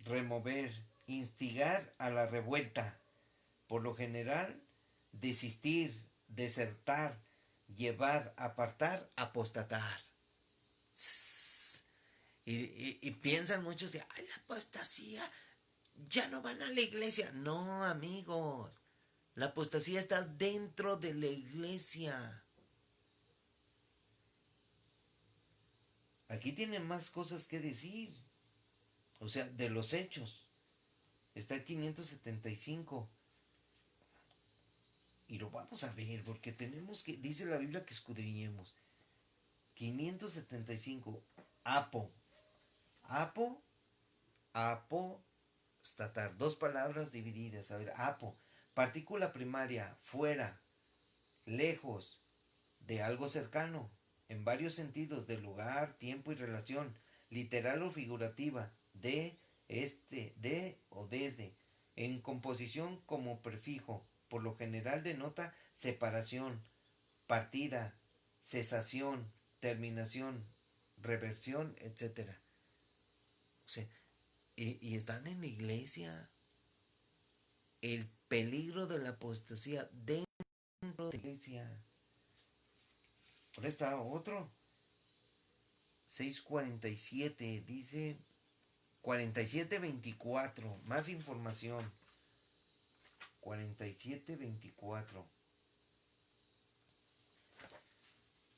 remover, instigar a la revuelta. Por lo general, desistir, desertar, llevar, apartar, apostatar. Y piensan muchos de, ay, la apostasía, ya no van a la iglesia. No, amigos, La apostasía está dentro de la iglesia. Aquí tiene más cosas que decir. O sea, de los hechos. Está el 575. Y lo vamos a ver porque tenemos que, dice la Biblia que escudriñemos. 575. Apo. Apo. Apostatar. Dos palabras divididas. A ver, apo. Partícula primaria. Fuera. Lejos. De algo cercano. En varios sentidos. De lugar, tiempo y relación. Literal o figurativa. De, de o desde. En composición como prefijo. Por lo general denota separación, partida, cesación, terminación, reversión, etcétera. O sea, y están en la iglesia. El peligro de la apostasía dentro de la iglesia. Ahora está otro. 647 dice 4724. Más información. 4724.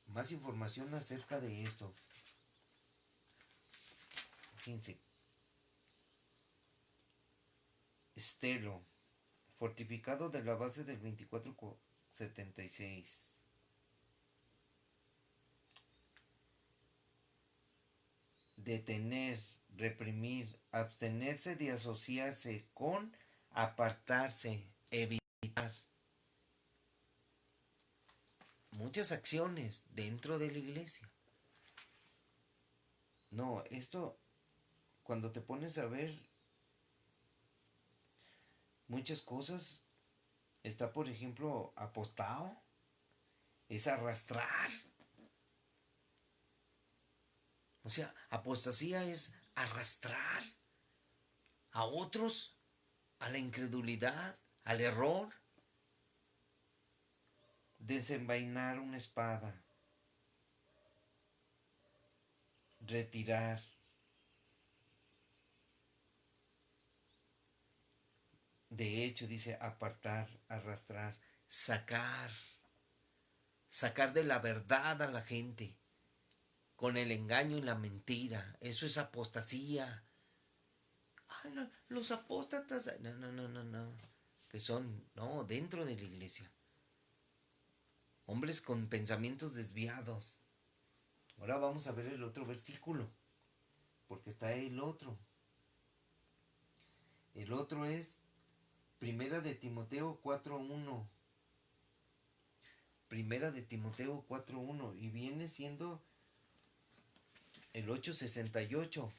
Más información acerca de esto. Fíjense. Estelo. Fortificado de la base del 2476. Detener, reprimir, abstenerse de asociarse con, apartarse, evitar. Muchas acciones dentro de la iglesia. No, esto, cuando te pones a ver muchas cosas, está por ejemplo apostado, es arrastrar. O sea, apostasía es arrastrar a otros a la incredulidad, al error. Desenvainar una espada. Retirar. De hecho, dice apartar, arrastrar, sacar. Sacar de la verdad a la gente. Con el engaño y la mentira. Eso es apostasía. Ay, no, los apóstatas. No, no, no, no, no. Que son, no, dentro de la iglesia. Hombres con pensamientos desviados. Ahora vamos a ver el otro versículo. Porque está el otro. El otro es Primera de Timoteo 4.1. Primera de Timoteo 4.1. Y viene siendo el 868.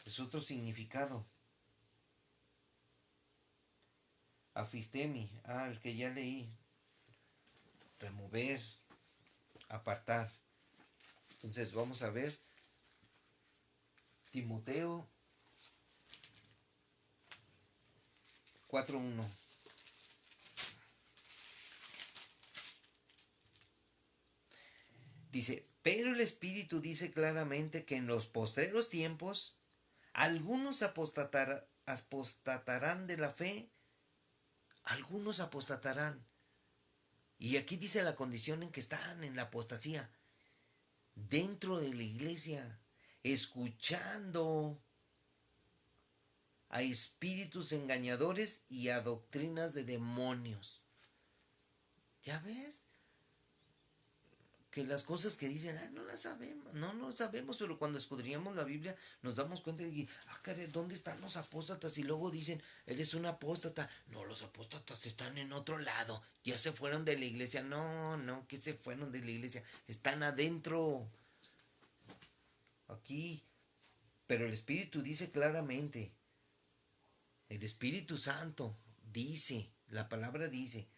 Es otro significado. Afistemi. El que ya leí. Remover. Apartar. Entonces vamos a ver. Timoteo 4.1. Dice, pero el Espíritu dice claramente que en los postreros tiempos algunos apostatarán de la fe, algunos apostatarán. Y aquí dice la condición en que están en la apostasía, dentro de la iglesia, escuchando a espíritus engañadores y a doctrinas de demonios. ¿Ya ves? Que las cosas que dicen, no las sabemos, no lo sabemos, pero cuando escudriñamos la Biblia nos damos cuenta de que, caray, ¿dónde están los apóstatas? Y luego dicen, eres un apóstata. No, los apóstatas están en otro lado, ya se fueron de la iglesia. No, no, que se fueron de la iglesia, están adentro, aquí. Pero el Espíritu dice claramente, el Espíritu Santo dice, la palabra dice,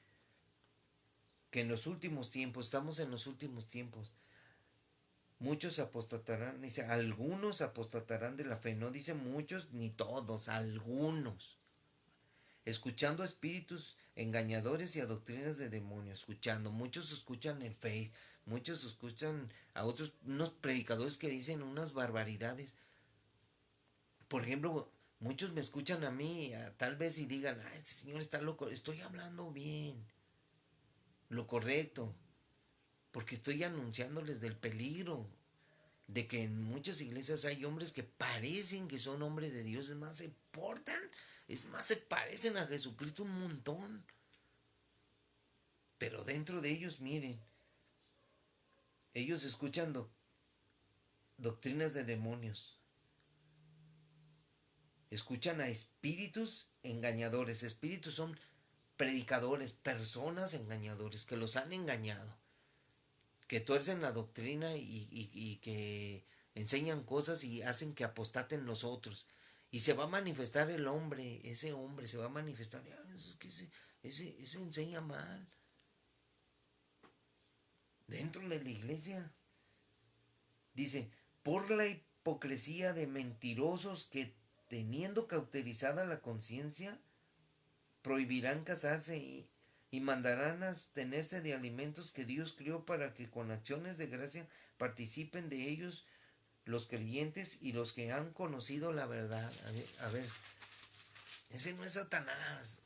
que en los últimos tiempos, estamos en los últimos tiempos, muchos apostatarán, dice, algunos apostatarán de la fe, no dice muchos ni todos, algunos, escuchando a espíritus engañadores y a doctrinas de demonios, escuchando, muchos escuchan el Face, muchos escuchan a otros, unos predicadores que dicen unas barbaridades. Por ejemplo, Muchos me escuchan a mí, tal vez y digan, este señor está loco. Estoy hablando bien, lo correcto, porque estoy anunciándoles del peligro de que en muchas iglesias hay hombres que parecen que son hombres de Dios, es más, se portan, es más, se parecen a Jesucristo un montón. Pero dentro de ellos, miren, ellos escuchan doctrinas de demonios, escuchan a espíritus engañadores. Espíritus son predicadores, personas engañadores que los han engañado, que tuercen la doctrina y que enseñan cosas y hacen que apostaten los otros. Y se va a manifestar el hombre, ese hombre se va a manifestar. Eso es que ese enseña mal dentro de la iglesia. Dice, por la hipocresía de mentirosos que teniendo cauterizada la conciencia, prohibirán casarse y mandarán abstenerse de alimentos que Dios crió para que con acciones de gracia participen de ellos los creyentes y los que han conocido la verdad. A ver, ese no es Satanás,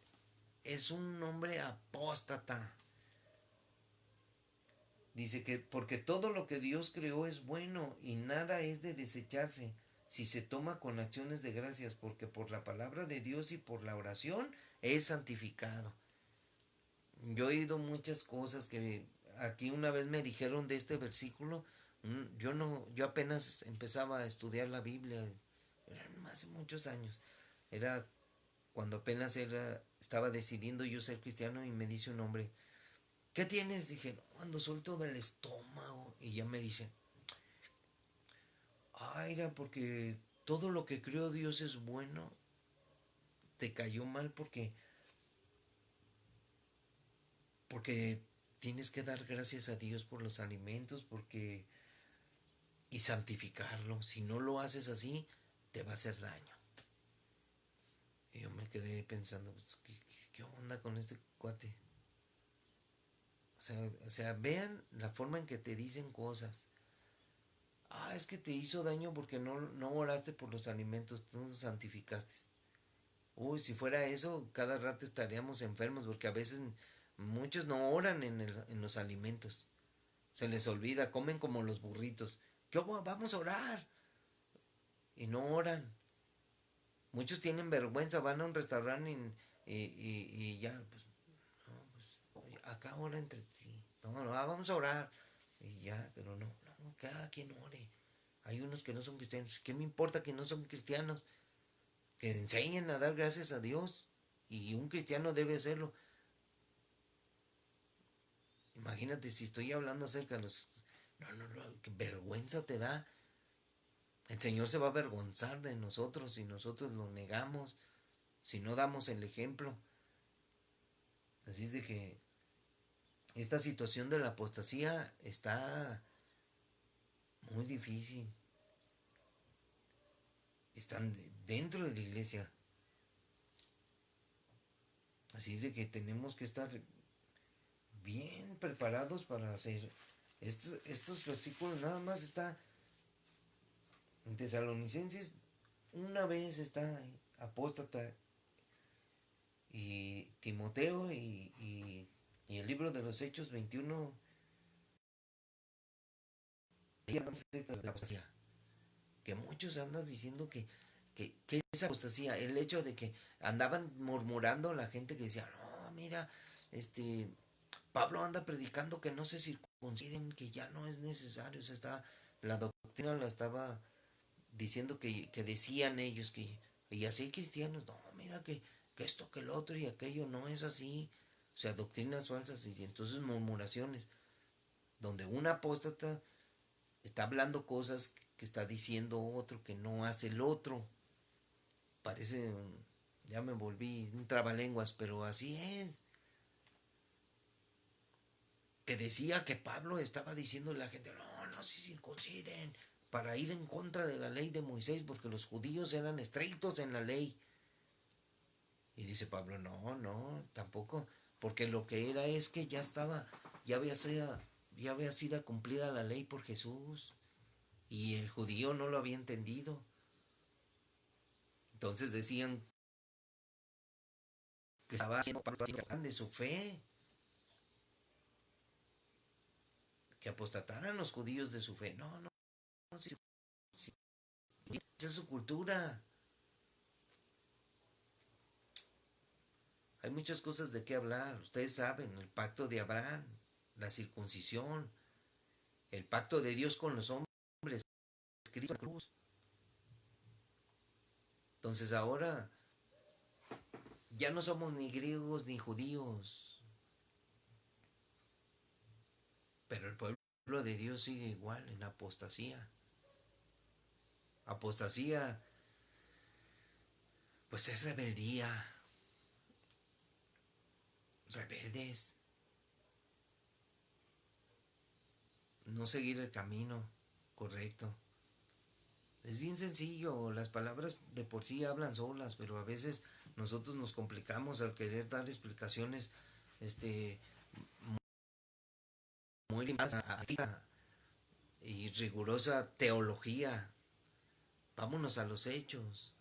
es un hombre apóstata. Dice que porque todo lo que Dios creó es bueno y nada es de desecharse si se toma con acciones de gracias, porque por la palabra de Dios y por la oración es santificado. Yo he oído muchas cosas que aquí una vez me dijeron de este versículo. Yo no, yo apenas empezaba a estudiar la Biblia, eran hace muchos años. Era cuando apenas estaba decidiendo yo ser cristiano y me dice un hombre, ¿qué tienes? Dije, no, ando suelto del estómago. Y ya me dice, era porque todo lo que creó Dios es bueno. Te cayó mal porque tienes que dar gracias a Dios por los alimentos, y santificarlo. Si no lo haces así, te va a hacer daño. Y yo me quedé pensando, pues, ¿qué onda con este cuate? O sea, vean la forma en que te dicen cosas. Es que te hizo daño porque no oraste por los alimentos, tú no santificaste. Uy, si fuera eso, cada rato estaríamos enfermos porque a veces muchos no oran en los alimentos. Se les olvida, comen como los burritos. ¿Qué vamos a orar? Y no oran. Muchos tienen vergüenza, van a un restaurante y ya, pues, no, pues, oye, acá ora entre ti. No, vamos a orar. Y ya, pero no, cada quien ore. Hay unos que no son cristianos. ¿Qué me importa que no son cristianos? Que enseñen a dar gracias a Dios. Y un cristiano debe hacerlo. Imagínate si estoy hablando acerca de los... No, qué vergüenza te da. El Señor se va a avergonzar de nosotros si nosotros lo negamos, si no damos el ejemplo. Así es de que esta situación de la apostasía está muy difícil. Están dentro de la iglesia. Así es de que tenemos que estar bien preparados para hacer estos versículos. Nada más está en Tesalonicenses. Una vez está apóstata y Timoteo y el libro de los Hechos 21. La apostasía. Que muchos andas diciendo que es apostasía. El hecho de que andaban murmurando la gente que decía, no, mira, este, Pablo anda predicando que no se circunciden, que ya no es necesario. O sea, la doctrina la estaba diciendo que decían ellos y así cristianos, no, mira que esto, que el otro y aquello no es así. O sea, doctrinas falsas y entonces murmuraciones, donde un apóstata está hablando cosas que está diciendo otro que no hace el otro. Parece, ya me volví un trabalenguas, pero así es. Que decía que Pablo estaba diciendo a la gente, no se circunciden, para ir en contra de la ley de Moisés, porque los judíos eran estrictos en la ley. Y dice Pablo, no, tampoco, porque lo que era es que ya había sido cumplida la ley por Jesús, y el judío no lo había entendido. Entonces decían que estaba haciendo de su fe, que apostataran los judíos de su fe. No, no, no, sí, sí, esa es su cultura. Hay muchas cosas de qué hablar. Ustedes saben, el pacto de Abraham, la circuncisión, el pacto de Dios con los hombres, escrito en la cruz. Entonces ahora ya no somos ni griegos ni judíos, pero el pueblo de Dios sigue igual en apostasía. Apostasía, pues es rebeldía, rebeldes, no seguir el camino correcto. Es bien sencillo, las palabras de por sí hablan solas, pero a veces nosotros nos complicamos al querer dar explicaciones este muy más y rigurosa teología. Vámonos a los hechos.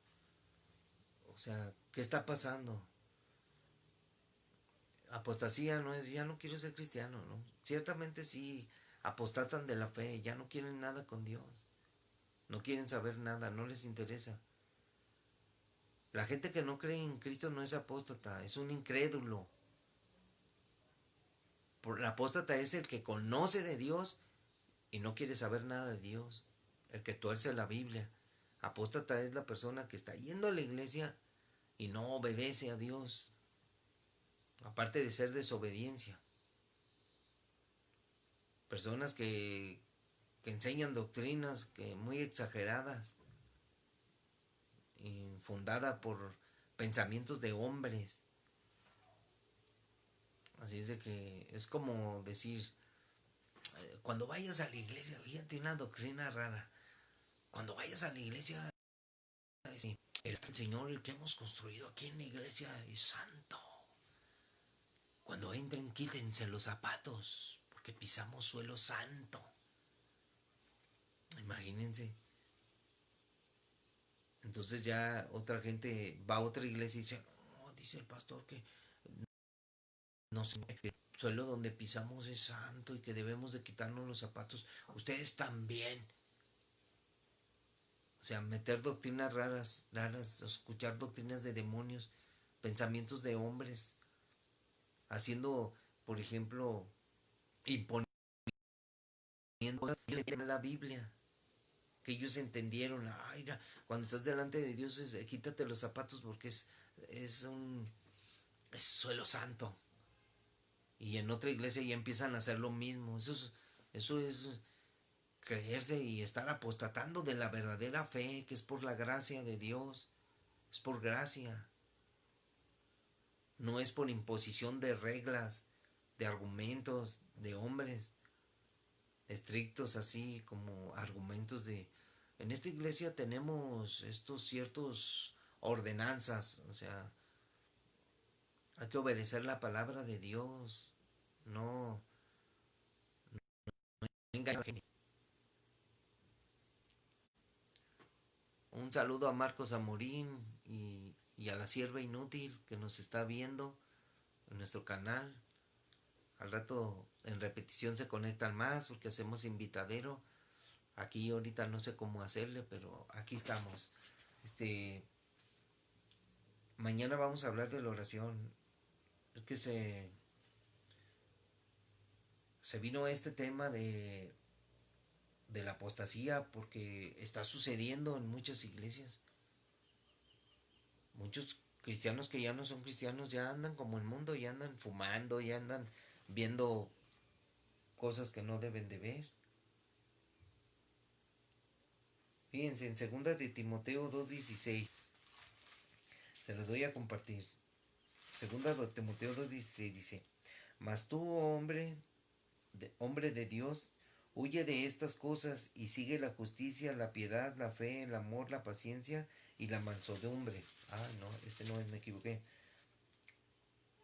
O sea, ¿qué está pasando? Apostasía no es, ya no quiero ser cristiano, ¿no? Ciertamente sí, apostatan de la fe, ya no quieren nada con Dios. No quieren saber nada, no les interesa. La gente que no cree en Cristo no es apóstata, es un incrédulo. El apóstata es el que conoce de Dios y no quiere saber nada de Dios. El que tuerce la Biblia. Apóstata es la persona que está yendo a la iglesia y no obedece a Dios. Aparte de ser desobediencia. Personas que enseñan doctrinas que muy exageradas, infundada por pensamientos de hombres. Así es de que es como decir, cuando vayas a la iglesia, fíjate una doctrina rara. Cuando vayas a la iglesia, el Señor, el que hemos construido aquí en la iglesia, es santo. Cuando entren, quítense los zapatos, porque pisamos suelo santo. Imagínense. Entonces ya otra gente va a otra iglesia y dice, no, dice el pastor que no sé, el suelo donde pisamos es santo y que debemos de quitarnos los zapatos. Ustedes también. O sea, meter doctrinas raras, raras, escuchar doctrinas de demonios, pensamientos de hombres, haciendo, por ejemplo, imponiendo cosas en la Biblia, que ellos entendieron. Ay, cuando estás delante de Dios, quítate los zapatos porque es un es suelo santo. Y en otra iglesia ya empiezan a hacer lo mismo. Eso es creerse y estar apostatando de la verdadera fe, que es por la gracia de Dios. Es por gracia. No es por imposición de reglas, de argumentos, de hombres estrictos, así como argumentos de... En esta iglesia tenemos estos ciertos ordenanzas, o sea, hay que obedecer la palabra de Dios, no engañar a la gente. Un saludo a Marcos Amorín y a la sierva inútil que nos está viendo en nuestro canal. Al rato en repetición se conectan más porque hacemos invitadero. Aquí ahorita no sé cómo hacerle, pero aquí estamos. Este, mañana vamos a hablar de la oración. Es que se vino este tema de la apostasía porque está sucediendo en muchas iglesias. Muchos cristianos que ya no son cristianos ya andan como el mundo, ya andan fumando, ya andan viendo cosas que no deben de ver. Fíjense, en 2 de Timoteo 2:16, se los voy a compartir. 2 de Timoteo 2:16 dice, mas tú, hombre de Dios, huye de estas cosas y sigue la justicia, la piedad, la fe, el amor, la paciencia y la mansedumbre. Ah, no, este no es, me equivoqué.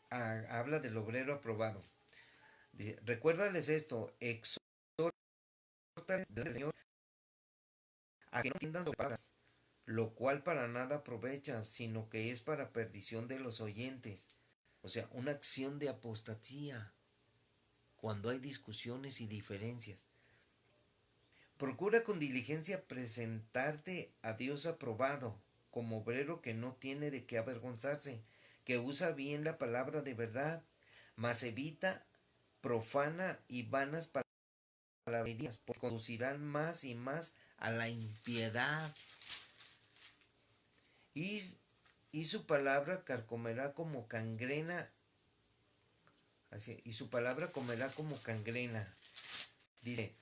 Habla del obrero aprobado. Recuérdales esto, exhorta al Señor a que no entiendan sus palabras, lo cual para nada aprovecha, sino que es para perdición de los oyentes. O sea, una acción de apostasía cuando hay discusiones y diferencias. Procura con diligencia presentarte a Dios aprobado, como obrero que no tiene de qué avergonzarse, que usa bien la palabra de verdad, mas evita profana y vanas palabrerías, porque conducirán más y más a la impiedad. Y, y su palabra carcomerá como cangrena, así, y su palabra comerá como cangrena. Dice,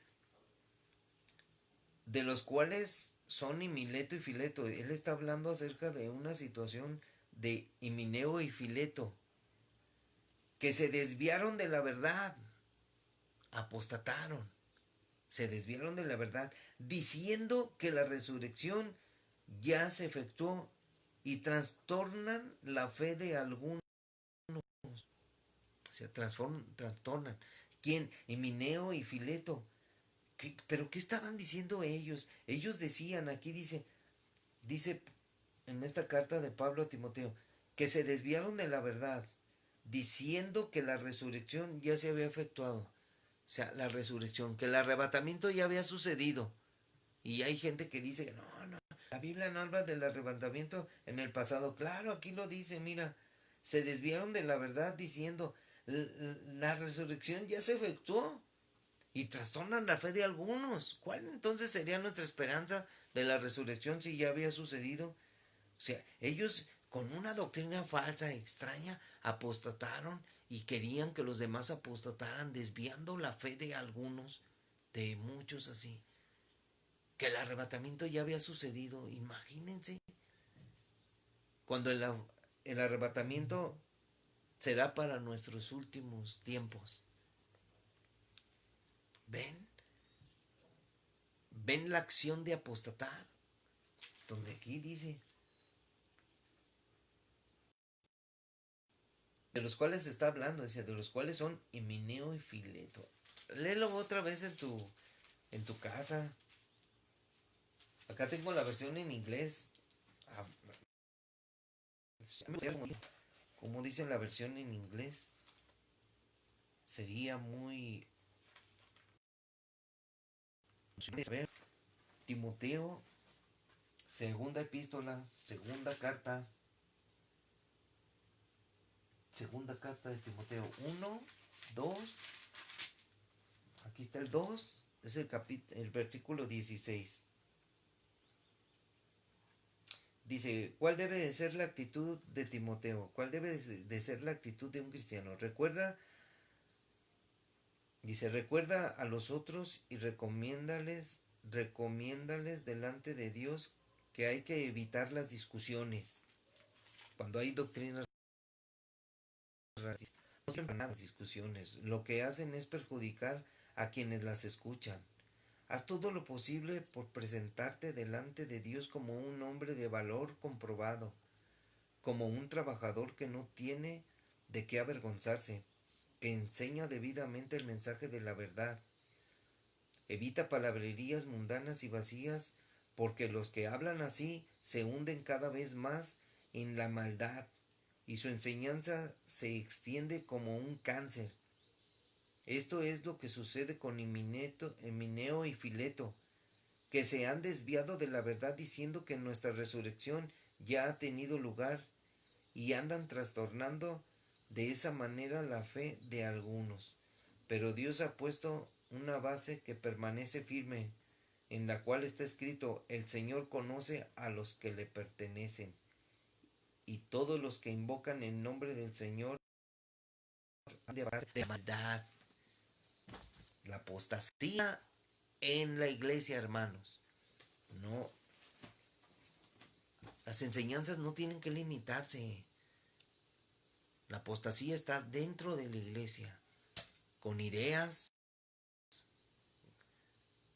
de los cuales son Mileto y Fileto. Él está hablando acerca de una situación de Himeneo y Fileto, que se desviaron de la verdad, apostataron, se desviaron de la verdad, diciendo que la resurrección ya se efectuó y trastornan la fe de algunos, se trastornan. ¿Quién? Himeneo y Fileto. ¿Pero qué estaban diciendo ellos? Ellos decían, aquí dice en esta carta de Pablo a Timoteo, que se desviaron de la verdad, diciendo que la resurrección ya se había efectuado. O sea, la resurrección, que el arrebatamiento ya había sucedido. Y hay gente que dice, no, no, la Biblia no habla del arrebatamiento en el pasado. Claro, aquí lo dice, mira, se desviaron de la verdad diciendo, la resurrección ya se efectuó y trastornan la fe de algunos. ¿Cuál entonces sería nuestra esperanza de la resurrección si ya había sucedido? O sea, ellos con una doctrina falsa, extraña, apostataron y querían que los demás apostataran, desviando la fe de algunos, de muchos así. Que el arrebatamiento ya había sucedido. Imagínense, cuando el arrebatamiento será para nuestros últimos tiempos. ¿Ven? ¿Ven la acción de apostatar? Donde aquí dice, de los cuales se está hablando, dice, de los cuales son Himeneo y Fileto. Léelo otra vez en tu casa. Acá tengo la versión en inglés. Ah, como dice la versión en inglés, sería muy... A ver, Timoteo, segunda epístola, segunda carta de Timoteo 1, 2, aquí está el 2, es el versículo 16. Dice, ¿cuál debe de ser la actitud de Timoteo? ¿Cuál debe de ser la actitud de un cristiano? Recuerda a los otros y recomiéndales delante de Dios que hay que evitar las discusiones. Cuando hay doctrinas racistas, no sirven para las discusiones. Lo que hacen es perjudicar a quienes las escuchan. Haz todo lo posible por presentarte delante de Dios como un hombre de valor comprobado, como un trabajador que no tiene de qué avergonzarse, que enseña debidamente el mensaje de la verdad. Evita palabrerías mundanas y vacías, porque los que hablan así se hunden cada vez más en la maldad, y su enseñanza se extiende como un cáncer. Esto es lo que sucede con Himeneo y Fileto, que se han desviado de la verdad diciendo que nuestra resurrección ya ha tenido lugar, y andan trastornando de esa manera la fe de algunos. Pero Dios ha puesto una base que permanece firme, en la cual está escrito, el Señor conoce a los que le pertenecen, y todos los que invocan el nombre del Señor han de maldad. La apostasía en la iglesia, hermanos. No, las enseñanzas no tienen que limitarse. La apostasía está dentro de la iglesia, con ideas.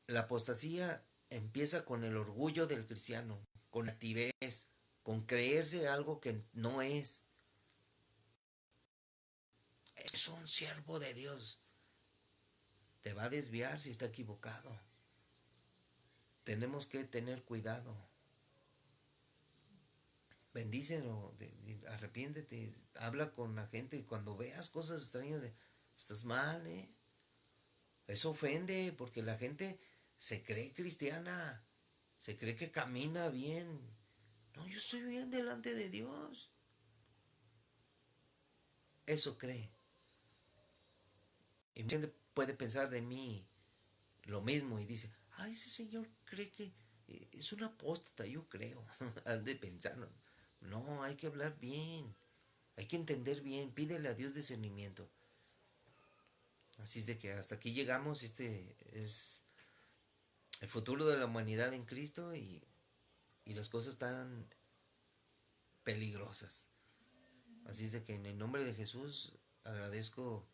La apostasía empieza con el orgullo del cristiano, con altivez, con creerse algo que no es. Es un siervo de Dios. Te va a desviar si está equivocado. Tenemos que tener cuidado. bendícelo, arrepiéntete, habla con la gente y cuando veas cosas extrañas, estás mal, ¿eh? Eso ofende porque la gente se cree cristiana, se cree que camina bien. No, yo estoy bien delante de Dios. Eso cree. Y mucha gente puede pensar de mí lo mismo y dice, ay, ese señor cree que es un apóstata, yo creo. Han de pensar, no, no, hay que hablar bien, hay que entender bien, pídele a Dios discernimiento. Así es de que hasta aquí llegamos, este es el futuro de la humanidad en Cristo y las cosas están peligrosas. Así es de que en el nombre de Jesús agradezco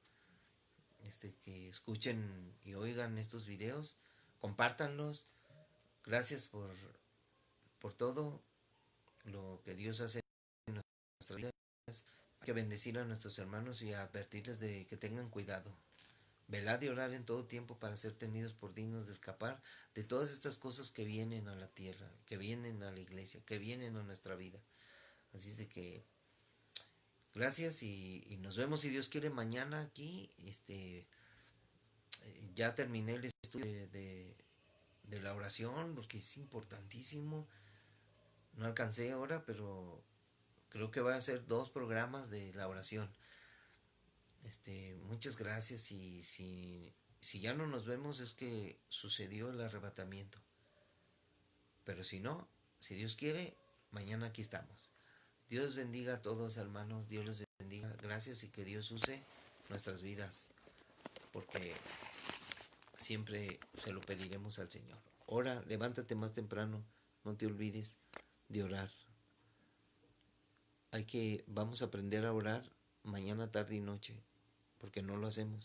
que escuchen y oigan estos videos, compártanlos. Gracias por todo lo que Dios hace en nuestras vidas. Hay que bendecir a nuestros hermanos y advertirles de que tengan cuidado. Velad y orar en todo tiempo para ser tenidos por dignos de escapar de todas estas cosas que vienen a la tierra, que vienen a la iglesia, que vienen a nuestra vida. Así es de que gracias y nos vemos si Dios quiere mañana aquí. Ya terminé el estudio de la oración porque es importantísimo. No alcancé ahora, pero creo que va a ser 2 programas de la oración. Muchas gracias y si ya no nos vemos es que sucedió el arrebatamiento. Pero si no, si Dios quiere, mañana aquí estamos. Dios bendiga a todos hermanos, Dios les bendiga. Gracias y que Dios use nuestras vidas, porque siempre se lo pediremos al Señor. Ora, levántate más temprano, no te olvides de orar. Vamos a aprender a orar mañana, tarde y noche, porque no lo hacemos.